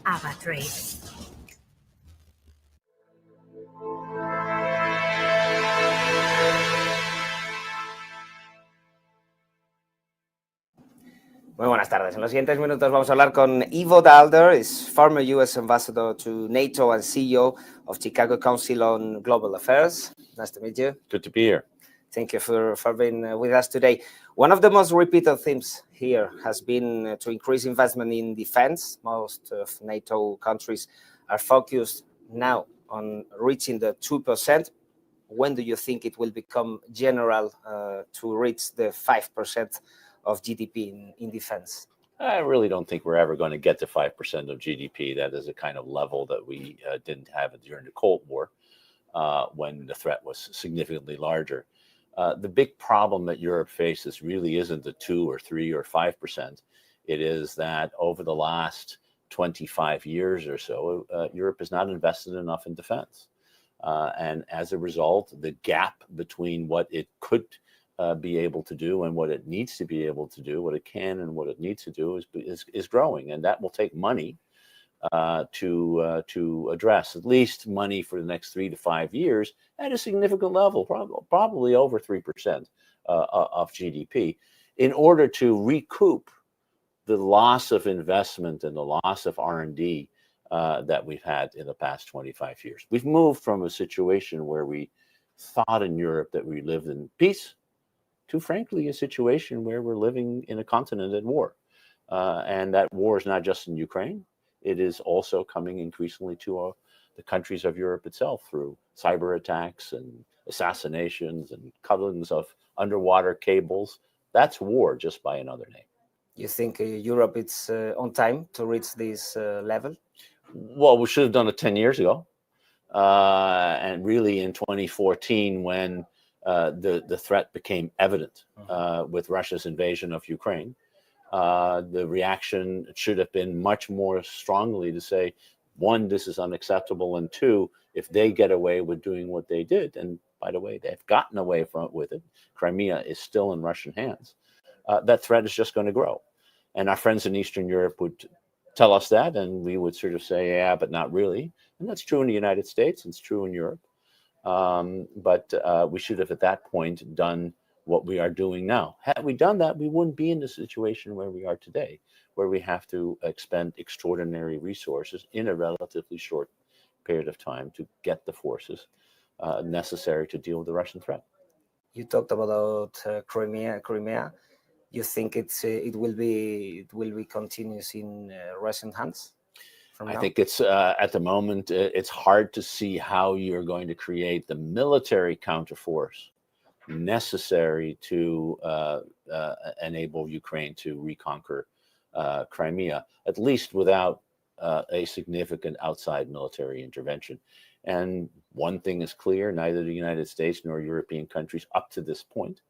S22: AvaTrade.
S9: Muy buenas tardes. En los siguientes minutos vamos a hablar con Ivo Daalder, is former U.S. ambassador to NATO and CEO of Chicago Council on Global Affairs. Nice to meet you.
S11: Good to be here.
S9: Thank you for being with us today. One of the most repeated themes here has been to increase investment in defense. Most of NATO countries are focused now on reaching the 2%. When do you think it will become general to reach the 5% of GDP in defense?
S11: I really don't think we're ever going to get to 5% of GDP. That is a kind of level that we didn't have during the Cold War when the threat was significantly larger. The big problem that Europe faces really isn't the 2 or 3 or 5%. It is that over the last 25 years or so, Europe has not invested enough in defense. And as a result, the gap between what it could be able to do and what it needs to be able to do, what it can and what it needs to do is growing. And that will take money to address, at least money for the next 3 to 5 years at a significant level, probably over 3% of GDP, in order to recoup the loss of investment and the loss of R&D that we've had in the past 25 years. We've moved from a situation where we thought in Europe that we lived in peace to, frankly, a situation where we're living in a continent at war. And that war is not just in Ukraine. It is also coming increasingly to the countries of Europe itself through cyber attacks and assassinations and cuttings of underwater cables. That's war just by another name.
S9: You think Europe is on time to reach this level?
S11: Well, we should have done it 10 years ago. And really in 2014, when the threat became evident with Russia's invasion of Ukraine, the reaction should have been much more strongly to say, one, this is unacceptable, and two, if they get away with doing what they did, and by the way, they've gotten away with it, Crimea is still in Russian hands, that threat is just going to grow. And our friends in Eastern Europe would tell us that, and we would sort of say, yeah, but not really. And that's true in the United States, and it's true in Europe. But we should have at that point done what we are doing now. Had we done that, we wouldn't be in the situation where we are today, where we have to expend extraordinary resources in a relatively short period of time to get the forces necessary to deal with the Russian threat.
S9: You talked about Crimea. You think it will be continuous in Russian hands?
S11: I think it's at the moment it's hard to see how you're going to create the military counterforce necessary to enable Ukraine to reconquer Crimea, at least without a significant outside military intervention. And one thing is clear: neither the United States nor European countries up to this point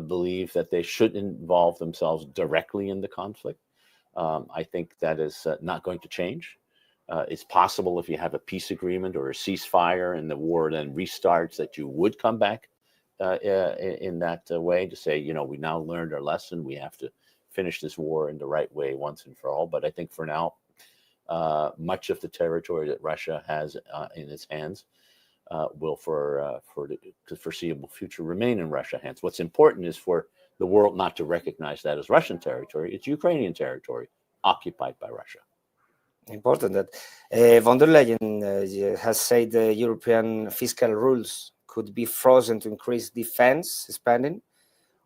S11: believe that they should involve themselves directly in the conflict. I think that is not going to change. It's possible if you have a peace agreement or a ceasefire and the war then restarts that you would come back in that way to say, you know, we now learned our lesson. We have to finish this war in the right way once and for all. But I think for now, much of the territory that Russia has in its hands will for the foreseeable future remain in Russian hands. What's important is for the world not to recognize that as Russian territory. It's Ukrainian territory occupied by Russia.
S9: Important that von der Leyen has said the European fiscal rules could be frozen to increase defense spending.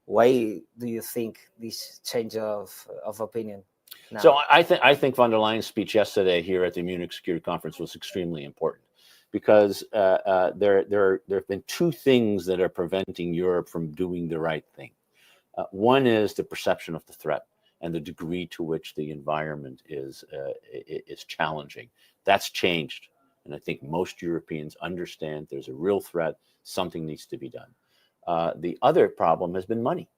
S9: Why do you think this change of opinion now?
S11: So I think von der Leyen's speech yesterday here at the Munich Security Conference was extremely important, because there have been two things that are preventing Europe from doing the right thing. One is the perception of the threat and the degree to which the environment is challenging. That's changed, and I think most Europeans understand there's a real threat. Something needs to be done. The other problem has been money,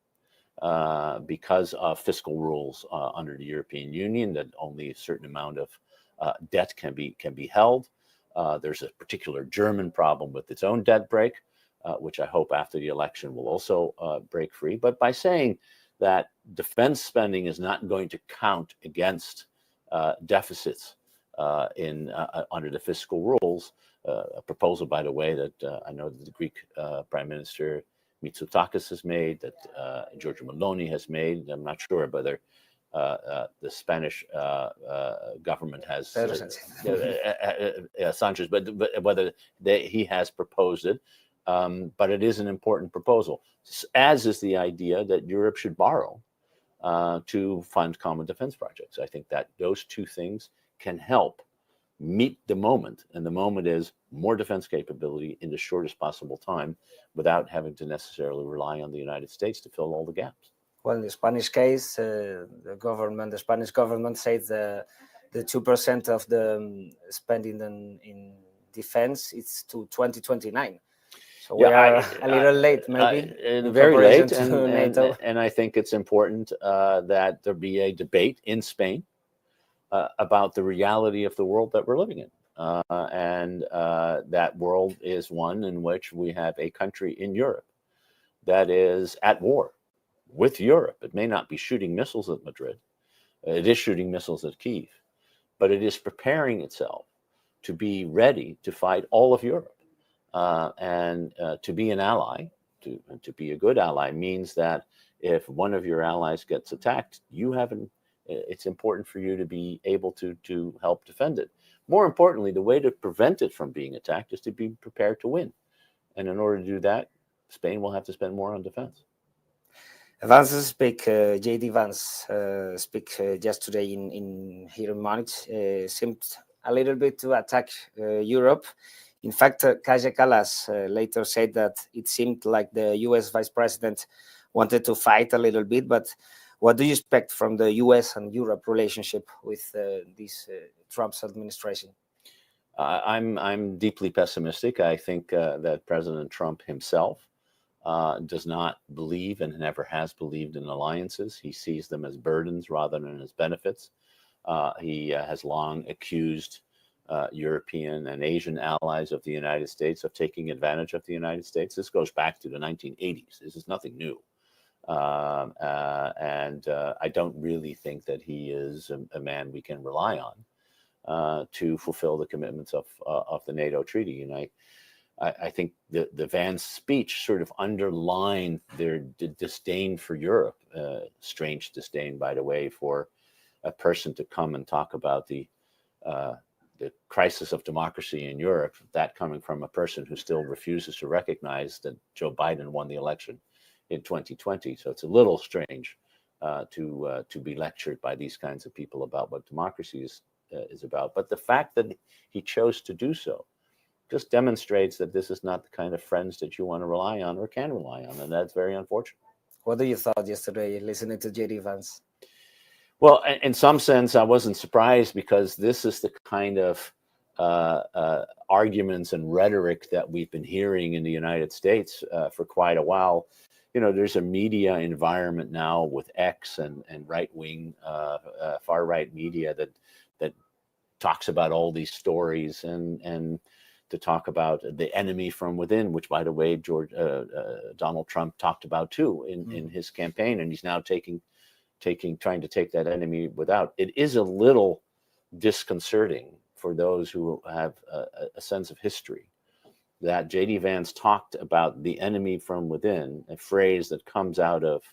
S11: because of fiscal rules under the European Union, that only a certain amount of debt can be held. There's a particular German problem with its own debt break, which I hope after the election will also break free. But by saying that defense spending is not going to count against deficits under the fiscal rules, a proposal, by the way, that I know that the Greek Prime Minister Mitsotakis has made, that Giorgia Meloni has made. I'm not sure whether the Spanish government has Sanchez, but whether he has proposed it. But it is an important proposal, as is the idea that Europe should borrow to fund common defense projects. I think that those two things can help meet the moment, and the moment is more defense capability in the shortest possible time without having to necessarily rely on the United States to fill all the gaps.
S9: Well, in the Spanish case, the Spanish government says the 2% of the spending in defense is to 2029. So we are a little late, maybe.
S11: Very late,
S9: NATO.
S11: And I think it's important that there be a debate in Spain about the reality of the world that we're living in. And that world is one in which we have a country in Europe that is at war with Europe. It may not be shooting missiles at Madrid. It is shooting missiles at Kyiv. But it is preparing itself to be ready to fight all of Europe. And to be an ally, to be a good ally, means that if one of your allies gets attacked, it's important for you to be able to help defend it. More importantly, the way to prevent it from being attacked is to be prepared to win. And in order to do that, Spain will have to spend more on defense.
S9: J.D. Vance speak yesterday here in Munich, seemed a little bit to attack Europe. In fact, Kaja Kallas later said that it seemed like the U.S. vice president wanted to fight a little bit, but what do you expect from the U.S. and Europe relationship with this Trump's administration?
S11: I'm deeply pessimistic. I think that President Trump himself does not believe and never has believed in alliances. He sees them as burdens rather than as benefits. He has long accused European and Asian allies of the United States of taking advantage of the United States. This goes back to the 1980s. This is nothing new. And I don't really think that he is a man we can rely on to fulfill the commitments of the NATO treaty. And I think the Vance speech sort of underlined their disdain for Europe, strange disdain, by the way, for a person to come and talk about the crisis of democracy in Europe, that coming from a person who still refuses to recognize that Joe Biden won the election in 2020. So it's a little strange to be lectured by these kinds of people about what democracy is about. But the fact that he chose to do so just demonstrates that this is not the kind of friends that you want to rely on or can rely on, and that's very unfortunate.
S9: What do you thought yesterday listening to J.D. Vance?
S11: Well, in some sense, I wasn't surprised, because this is the kind of arguments and rhetoric that we've been hearing in the United States for quite a while. You know, there's a media environment now with X and right-wing, far-right media that talks about all these stories and to talk about the enemy from within, which, by the way, Donald Trump talked about too in his campaign, and he's now trying to take that enemy without. It is a little disconcerting for those who have a sense of history that J.D. Vance talked about the enemy from within, a phrase that comes out of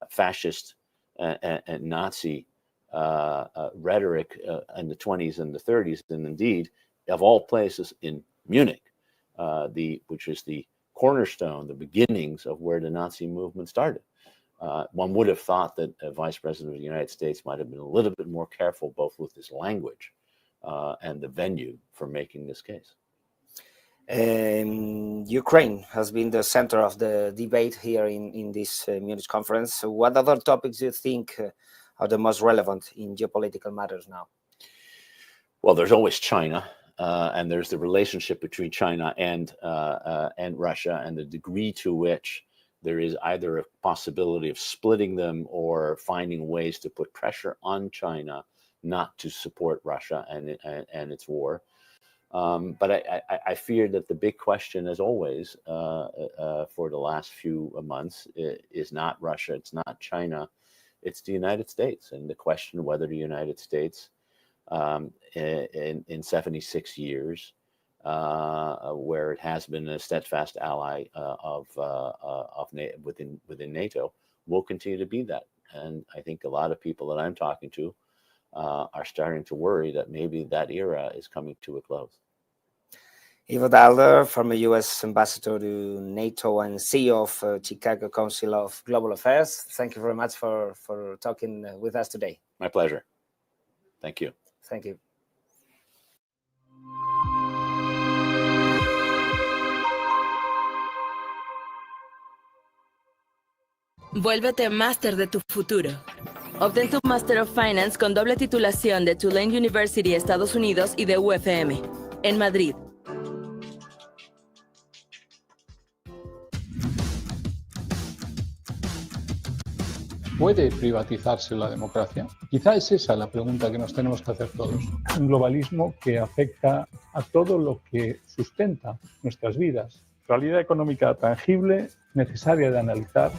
S11: fascist and Nazi rhetoric in the 20s and the 30s, and indeed, of all places, in Munich, which is the cornerstone, the beginnings of where the Nazi movement started. One would have thought that a vice president of the United States might have been a little bit more careful both with his language and the venue for making this case.
S9: Ukraine has been the center of the debate here in this Munich conference. So what other topics do you think are the most relevant in geopolitical matters now?
S11: Well, there's always China, and there's the relationship between China and Russia, and the degree to which there is either a possibility of splitting them or finding ways to put pressure on China not to support Russia and its war. But I fear that the big question, as always, for the last few months is not Russia, it's not China, it's the United States, and the question whether the United States in 76 years, where it has been a steadfast ally within NATO, will continue to be that. And I think a lot of people that I'm talking to are starting to worry that maybe that era is coming to a close.
S9: Ivo Dalder, former U.S. ambassador to NATO and CEO of Chicago Council of Global Affairs. Thank you very much for talking with us today.
S11: My pleasure. Thank you.
S9: Thank you.
S1: Vuélvete máster de tu futuro. Obtén tu Master of Finance con doble titulación de Tulane University, Estados Unidos, y de UFM, en Madrid.
S15: ¿Puede privatizarse la democracia? Quizá es esa la pregunta que nos tenemos que hacer todos. Un globalismo que afecta a todo lo que sustenta nuestras vidas. Realidad económica tangible, necesaria de analizar.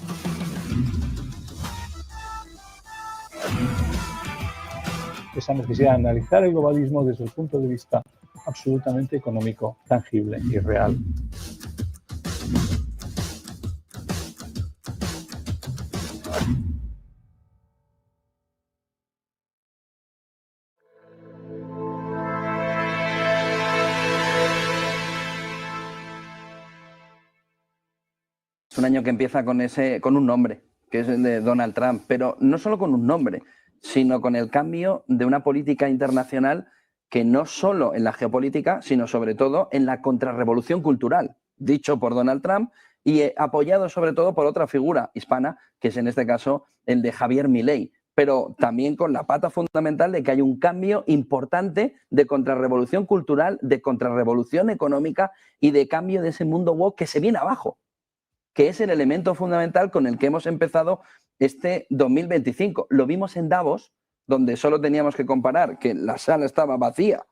S15: Esa necesidad de analizar el globalismo desde el punto de vista absolutamente económico, tangible y real.
S8: Un año que empieza con un nombre, que es el de Donald Trump, pero no solo con un nombre, sino con el cambio de una política internacional que no solo en la geopolítica, sino sobre todo en la contrarrevolución cultural, dicho por Donald Trump y apoyado sobre todo por otra figura hispana, que es en este caso el de Javier Milei, pero también con la pata fundamental de que hay un cambio importante de contrarrevolución cultural, de contrarrevolución económica y de cambio de ese mundo woke que se viene abajo, que es el elemento fundamental con el que hemos empezado este 2025. Lo vimos en Davos, donde solo teníamos que comparar que la sala estaba vacía,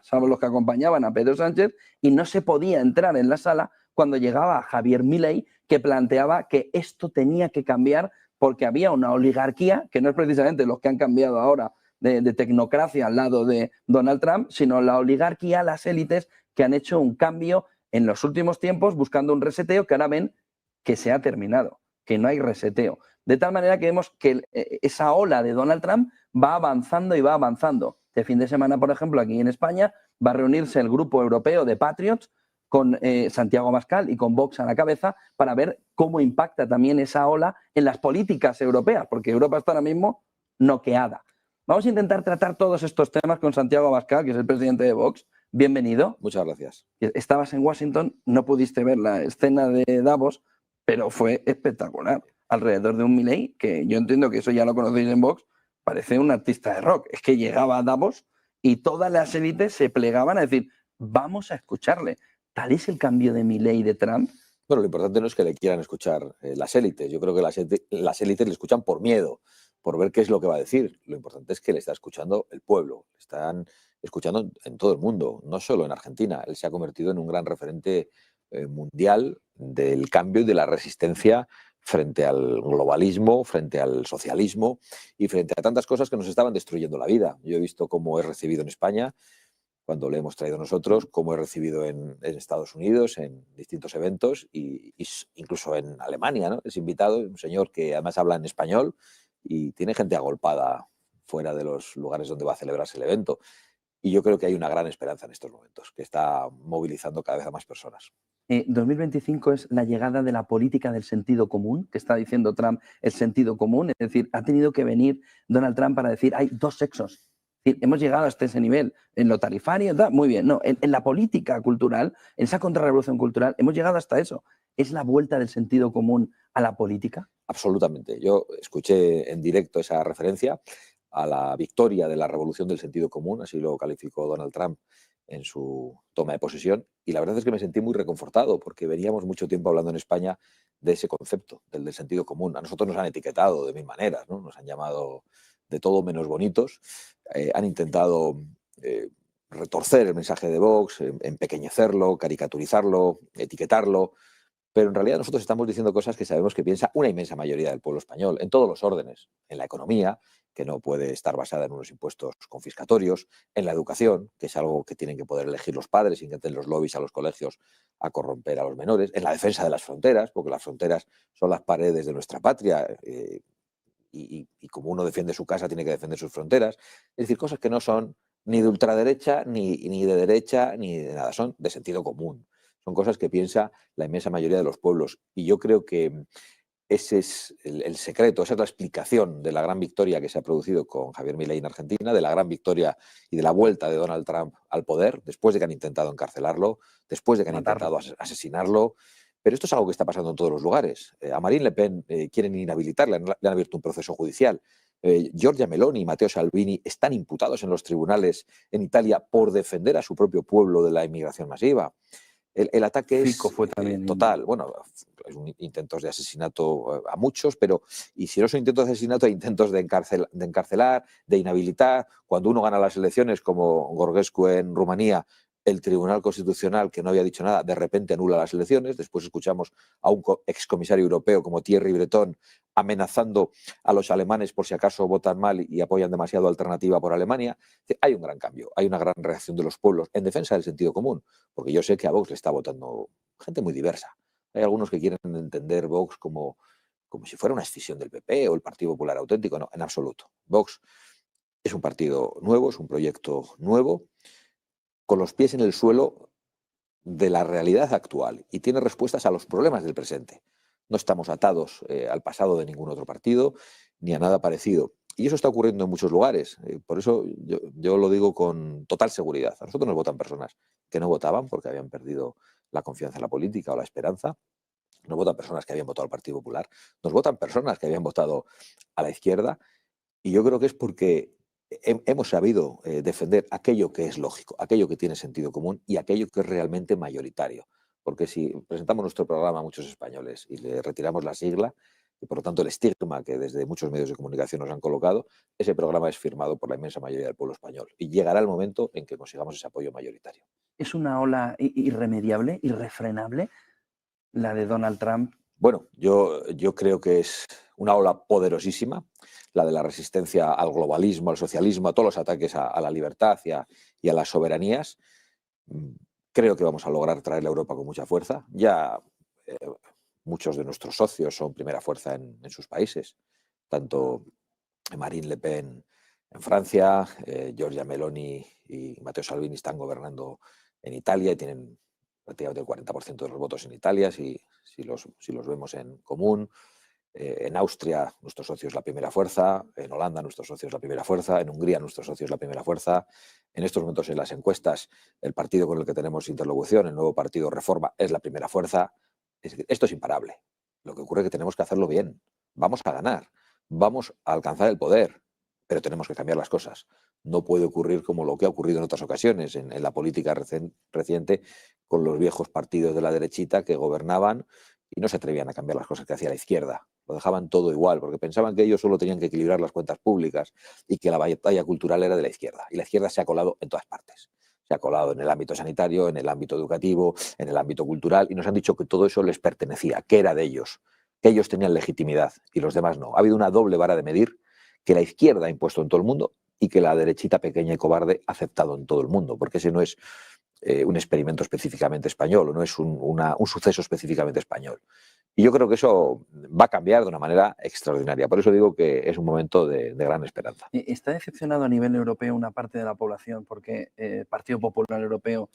S8: salvo los que acompañaban a Pedro Sánchez, y no se podía entrar en la sala cuando llegaba Javier Milei, que planteaba que esto tenía que cambiar porque había una oligarquía, que no es precisamente los que han cambiado ahora de tecnocracia al lado de Donald Trump, sino la oligarquía, las élites que han hecho un cambio en los últimos tiempos buscando un reseteo que ahora ven que se ha terminado, que no hay reseteo. De tal manera que vemos que esa ola de Donald Trump va avanzando y va avanzando. Este fin de semana, por ejemplo, aquí en España va a reunirse el grupo europeo de Patriots con Santiago Abascal y con Vox a la cabeza para ver cómo impacta también esa ola en las políticas europeas, porque Europa está ahora mismo noqueada. Vamos a intentar tratar todos estos temas con Santiago Abascal, que es el presidente de Vox. Bienvenido.
S12: Muchas gracias.
S8: Estabas en Washington, no pudiste ver la escena de Davos, pero fue espectacular. Alrededor de un Milei, que yo entiendo que eso ya lo conocéis en Vox, parece un artista de rock. Es que llegaba a Davos y todas las élites se plegaban a decir, vamos a escucharle. ¿Tal es el cambio de Milei y de Trump?
S12: Bueno, lo importante no es que le quieran escuchar las élites. Yo creo que las élites le escuchan por miedo, por ver qué es lo que va a decir. Lo importante es que le está escuchando el pueblo. Le están escuchando en todo el mundo, no solo en Argentina. Él se ha convertido en un gran referente mundial del cambio y de la resistencia frente al globalismo, frente al socialismo y frente a tantas cosas que nos estaban destruyendo la vida. Yo he visto cómo es recibido en España, cuando le hemos traído nosotros, cómo es recibido en Estados Unidos, en distintos eventos, y incluso en Alemania, ¿no? Es invitado, un señor que además habla en español y tiene gente agolpada fuera de los lugares donde va a celebrarse el evento. Y yo creo que hay una gran esperanza en estos momentos, que está movilizando cada vez a más personas.
S8: 2025 es la llegada de la política del sentido común, que está diciendo Trump, el sentido común. Es decir, ha tenido que venir Donald Trump para decir hay dos sexos. Es decir, hemos llegado hasta ese nivel. En lo tarifario, muy bien. No, en la política cultural, en esa contrarrevolución cultural, hemos llegado hasta eso. ¿Es la vuelta del sentido común a la política?
S12: Absolutamente. Yo escuché en directo esa referencia a la victoria de la revolución del sentido común, así lo calificó Donald Trump en su toma de posesión, y la verdad es que me sentí muy reconfortado porque veníamos mucho tiempo hablando en España de ese concepto, del sentido común. A nosotros nos han etiquetado de mil maneras, ¿no? Nos han llamado de todo menos bonitos, han intentado retorcer el mensaje de Vox, empequeñecerlo, caricaturizarlo, etiquetarlo, pero en realidad nosotros estamos diciendo cosas que sabemos que piensa una inmensa mayoría del pueblo español, en todos los órdenes, en la economía, que no puede estar basada en unos impuestos confiscatorios, en la educación, que es algo que tienen que poder elegir los padres sin que entren los lobbies a los colegios a corromper a los menores, en la defensa de las fronteras, porque las fronteras son las paredes de nuestra patria y como uno defiende su casa tiene que defender sus fronteras. Es decir, cosas que no son ni de ultraderecha, ni de derecha, ni de nada, son de sentido común. Son cosas que piensa la inmensa mayoría de los pueblos. Y yo creo que ese es el secreto, esa es la explicación de la gran victoria que se ha producido con Javier Milei en Argentina, de la gran victoria y de la vuelta de Donald Trump al poder, después de que han intentado encarcelarlo, después de que han intentado asesinarlo. Pero esto es algo que está pasando en todos los lugares. A Marine Le Pen quieren inhabilitarla, le han abierto un proceso judicial. Giorgia Meloni y Matteo Salvini están imputados en los tribunales en Italia por defender a su propio pueblo de la inmigración masiva. El ataque es total. Bueno, hay intentos de asesinato a muchos, pero y si no son intentos de asesinato, hay intentos de encarcelar, de inhabilitar. Cuando uno gana las elecciones, como Gorgescu en Rumanía, el Tribunal Constitucional, que no había dicho nada, de repente anula las elecciones. Después escuchamos a un excomisario europeo como Thierry Breton amenazando a los alemanes por si acaso votan mal y apoyan demasiado Alternativa por Alemania. Hay un gran cambio, hay una gran reacción de los pueblos en defensa del sentido común, porque yo sé que a Vox le está votando gente muy diversa. Hay algunos que quieren entender Vox como si fuera una escisión del PP o el Partido Popular auténtico. No, en absoluto. Vox es un partido nuevo, es un proyecto nuevo, con los pies en el suelo de la realidad actual y tiene respuestas a los problemas del presente. No estamos atados al pasado de ningún otro partido ni a nada parecido. Y eso está ocurriendo en muchos lugares. Por eso yo lo digo con total seguridad. A nosotros nos votan personas que no votaban porque habían perdido la confianza en la política o la esperanza. Nos votan personas que habían votado al Partido Popular. Nos votan personas que habían votado a la izquierda. Y yo creo que es porque hemos sabido defender aquello que es lógico, aquello que tiene sentido común y aquello que es realmente mayoritario. Porque si presentamos nuestro programa a muchos españoles y le retiramos la sigla, y por lo tanto el estigma que desde muchos medios de comunicación nos han colocado, ese programa es firmado por la inmensa mayoría del pueblo español. Y llegará el momento en que consigamos ese apoyo mayoritario.
S8: ¿Es una ola irremediable, irrefrenable, la de Donald Trump?
S12: Bueno, yo creo que es una ola poderosísima, la de la resistencia al globalismo, al socialismo, a todos los ataques a la libertad y a las soberanías. Creo que vamos a lograr traer a Europa con mucha fuerza. Ya muchos de nuestros socios son primera fuerza en sus países, tanto Marine Le Pen en Francia, Giorgia Meloni y Matteo Salvini están gobernando en Italia y tienen prácticamente el 40% de los votos en Italia, si los vemos en común. En Austria nuestro socio es la primera fuerza, en Holanda nuestro socio es la primera fuerza, en Hungría nuestro socio es la primera fuerza. En estos momentos en las encuestas el partido con el que tenemos interlocución, el nuevo partido Reforma, es la primera fuerza. Es decir, esto es imparable. Lo que ocurre es que tenemos que hacerlo bien. Vamos a ganar, vamos a alcanzar el poder, pero tenemos que cambiar las cosas. No puede ocurrir como lo que ha ocurrido en otras ocasiones en la política reciente con los viejos partidos de la derechita que gobernaban y no se atrevían a cambiar las cosas que hacía la izquierda. Lo dejaban todo igual, porque pensaban que ellos solo tenían que equilibrar las cuentas públicas y que la batalla cultural era de la izquierda. Y la izquierda se ha colado en todas partes. Se ha colado en el ámbito sanitario, en el ámbito educativo, en el ámbito cultural, y nos han dicho que todo eso les pertenecía, que era de ellos, que ellos tenían legitimidad y los demás no. Ha habido una doble vara de medir que la izquierda ha impuesto en todo el mundo y que la derechita pequeña y cobarde ha aceptado en todo el mundo, porque ese no es un experimento específicamente español, no es un suceso específicamente español. Y yo creo que eso va a cambiar de una manera extraordinaria. Por eso digo que es un momento de gran esperanza.
S8: ¿Está decepcionado a nivel europeo una parte de la población porque el Partido Popular Europeo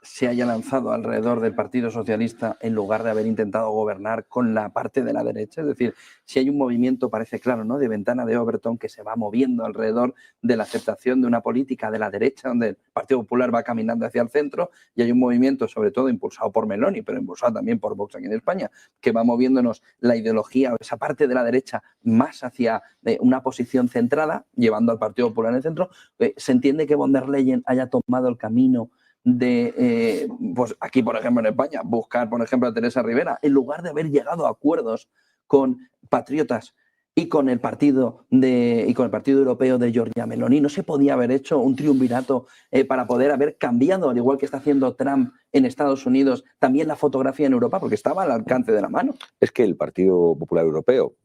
S8: se haya lanzado alrededor del Partido Socialista en lugar de haber intentado gobernar con la parte de la derecha? Es decir, si hay un movimiento, parece claro, ¿no?, de ventana de Overton que se va moviendo alrededor de la aceptación de una política de la derecha, donde el Partido Popular va caminando hacia el centro, y hay un movimiento, sobre todo impulsado por Meloni, pero impulsado también por Vox aquí en España, que va moviéndonos la ideología o esa parte de la derecha más hacia una posición centrada, llevando al Partido Popular en el centro. Se entiende que von der Leyen haya tomado el camino de, pues aquí, por ejemplo, en España, buscar, por ejemplo, a Teresa Rivera, en lugar de haber llegado a acuerdos con patriotas y con el partido europeo de Giorgia Meloni. ¿No se podía haber hecho un triunvirato para poder haber cambiado, al igual que está haciendo Trump en Estados Unidos, también la fotografía en Europa? Porque estaba al alcance de la mano.
S12: Es que el Partido Popular Europeo,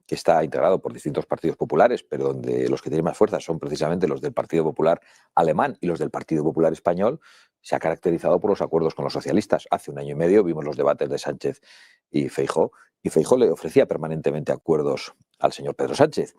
S12: que está integrado por distintos partidos populares, pero donde los que tienen más fuerza son precisamente los del Partido Popular alemán y los del Partido Popular español, se ha caracterizado por los acuerdos con los socialistas. Hace un año y medio vimos los debates de Sánchez y Feijóo le ofrecía permanentemente acuerdos al señor Pedro Sánchez.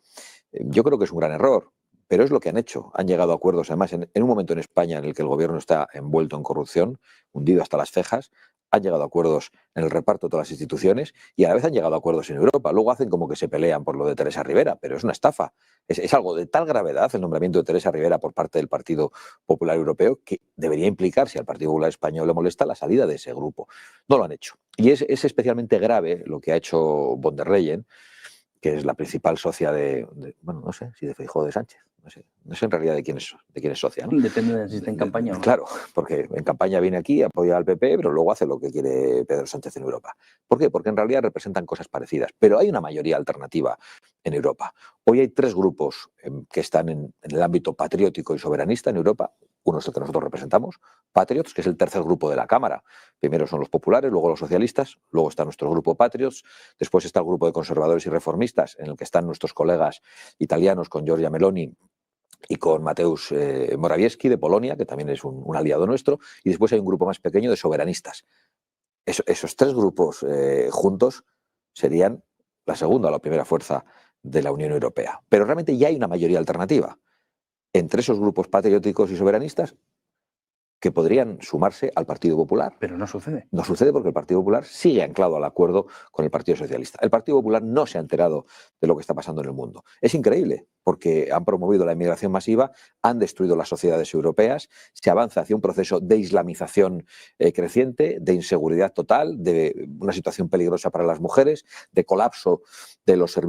S12: Yo creo que es un gran error, pero es lo que han hecho. Han llegado a acuerdos, además, en un momento en España en el que el gobierno está envuelto en corrupción, hundido hasta las cejas. Han llegado a acuerdos en el reparto de todas las instituciones y a la vez han llegado a acuerdos en Europa. Luego hacen como que se pelean por lo de Teresa Rivera, pero es una estafa. Es algo de tal gravedad el nombramiento de Teresa Rivera por parte del Partido Popular Europeo que debería implicar, si al Partido Popular Español le molesta, la salida de ese grupo. No lo han hecho. Y es especialmente grave lo que ha hecho von der Leyen, que es la principal socia bueno, no sé si de Feijóo o de Sánchez. No sé en realidad de quién es socia, ¿no?
S8: Depende de si está en campaña o no.
S12: Claro, porque en campaña viene aquí, apoya al PP, pero luego hace lo que quiere Pedro Sánchez en Europa. ¿Por qué? Porque en realidad representan cosas parecidas, pero hay una mayoría alternativa en Europa. Hoy hay 3 grupos que están en el ámbito patriótico y soberanista en Europa. Uno es el que nosotros representamos, Patriots, que es el tercer grupo de la Cámara. Primero son los populares, luego los socialistas, luego está nuestro grupo Patriots, después está el grupo de conservadores y reformistas, en el que están nuestros colegas italianos con Giorgia Meloni y con Mateusz Morawiecki de Polonia, que también es un aliado nuestro, y después hay un grupo más pequeño de soberanistas. Esos 3 grupos juntos serían la segunda o la primera fuerza de la Unión Europea. Pero realmente ya hay una mayoría alternativa entre esos grupos patrióticos y soberanistas que podrían sumarse al Partido Popular.
S8: Pero no sucede.
S12: No sucede porque el Partido Popular sigue anclado al acuerdo con el Partido Socialista. El Partido Popular no se ha enterado de lo que está pasando en el mundo. Es increíble porque han promovido la inmigración masiva, han destruido las sociedades europeas, se avanza hacia un proceso de islamización creciente, de inseguridad total, de una situación peligrosa para las mujeres, de colapso de los servicios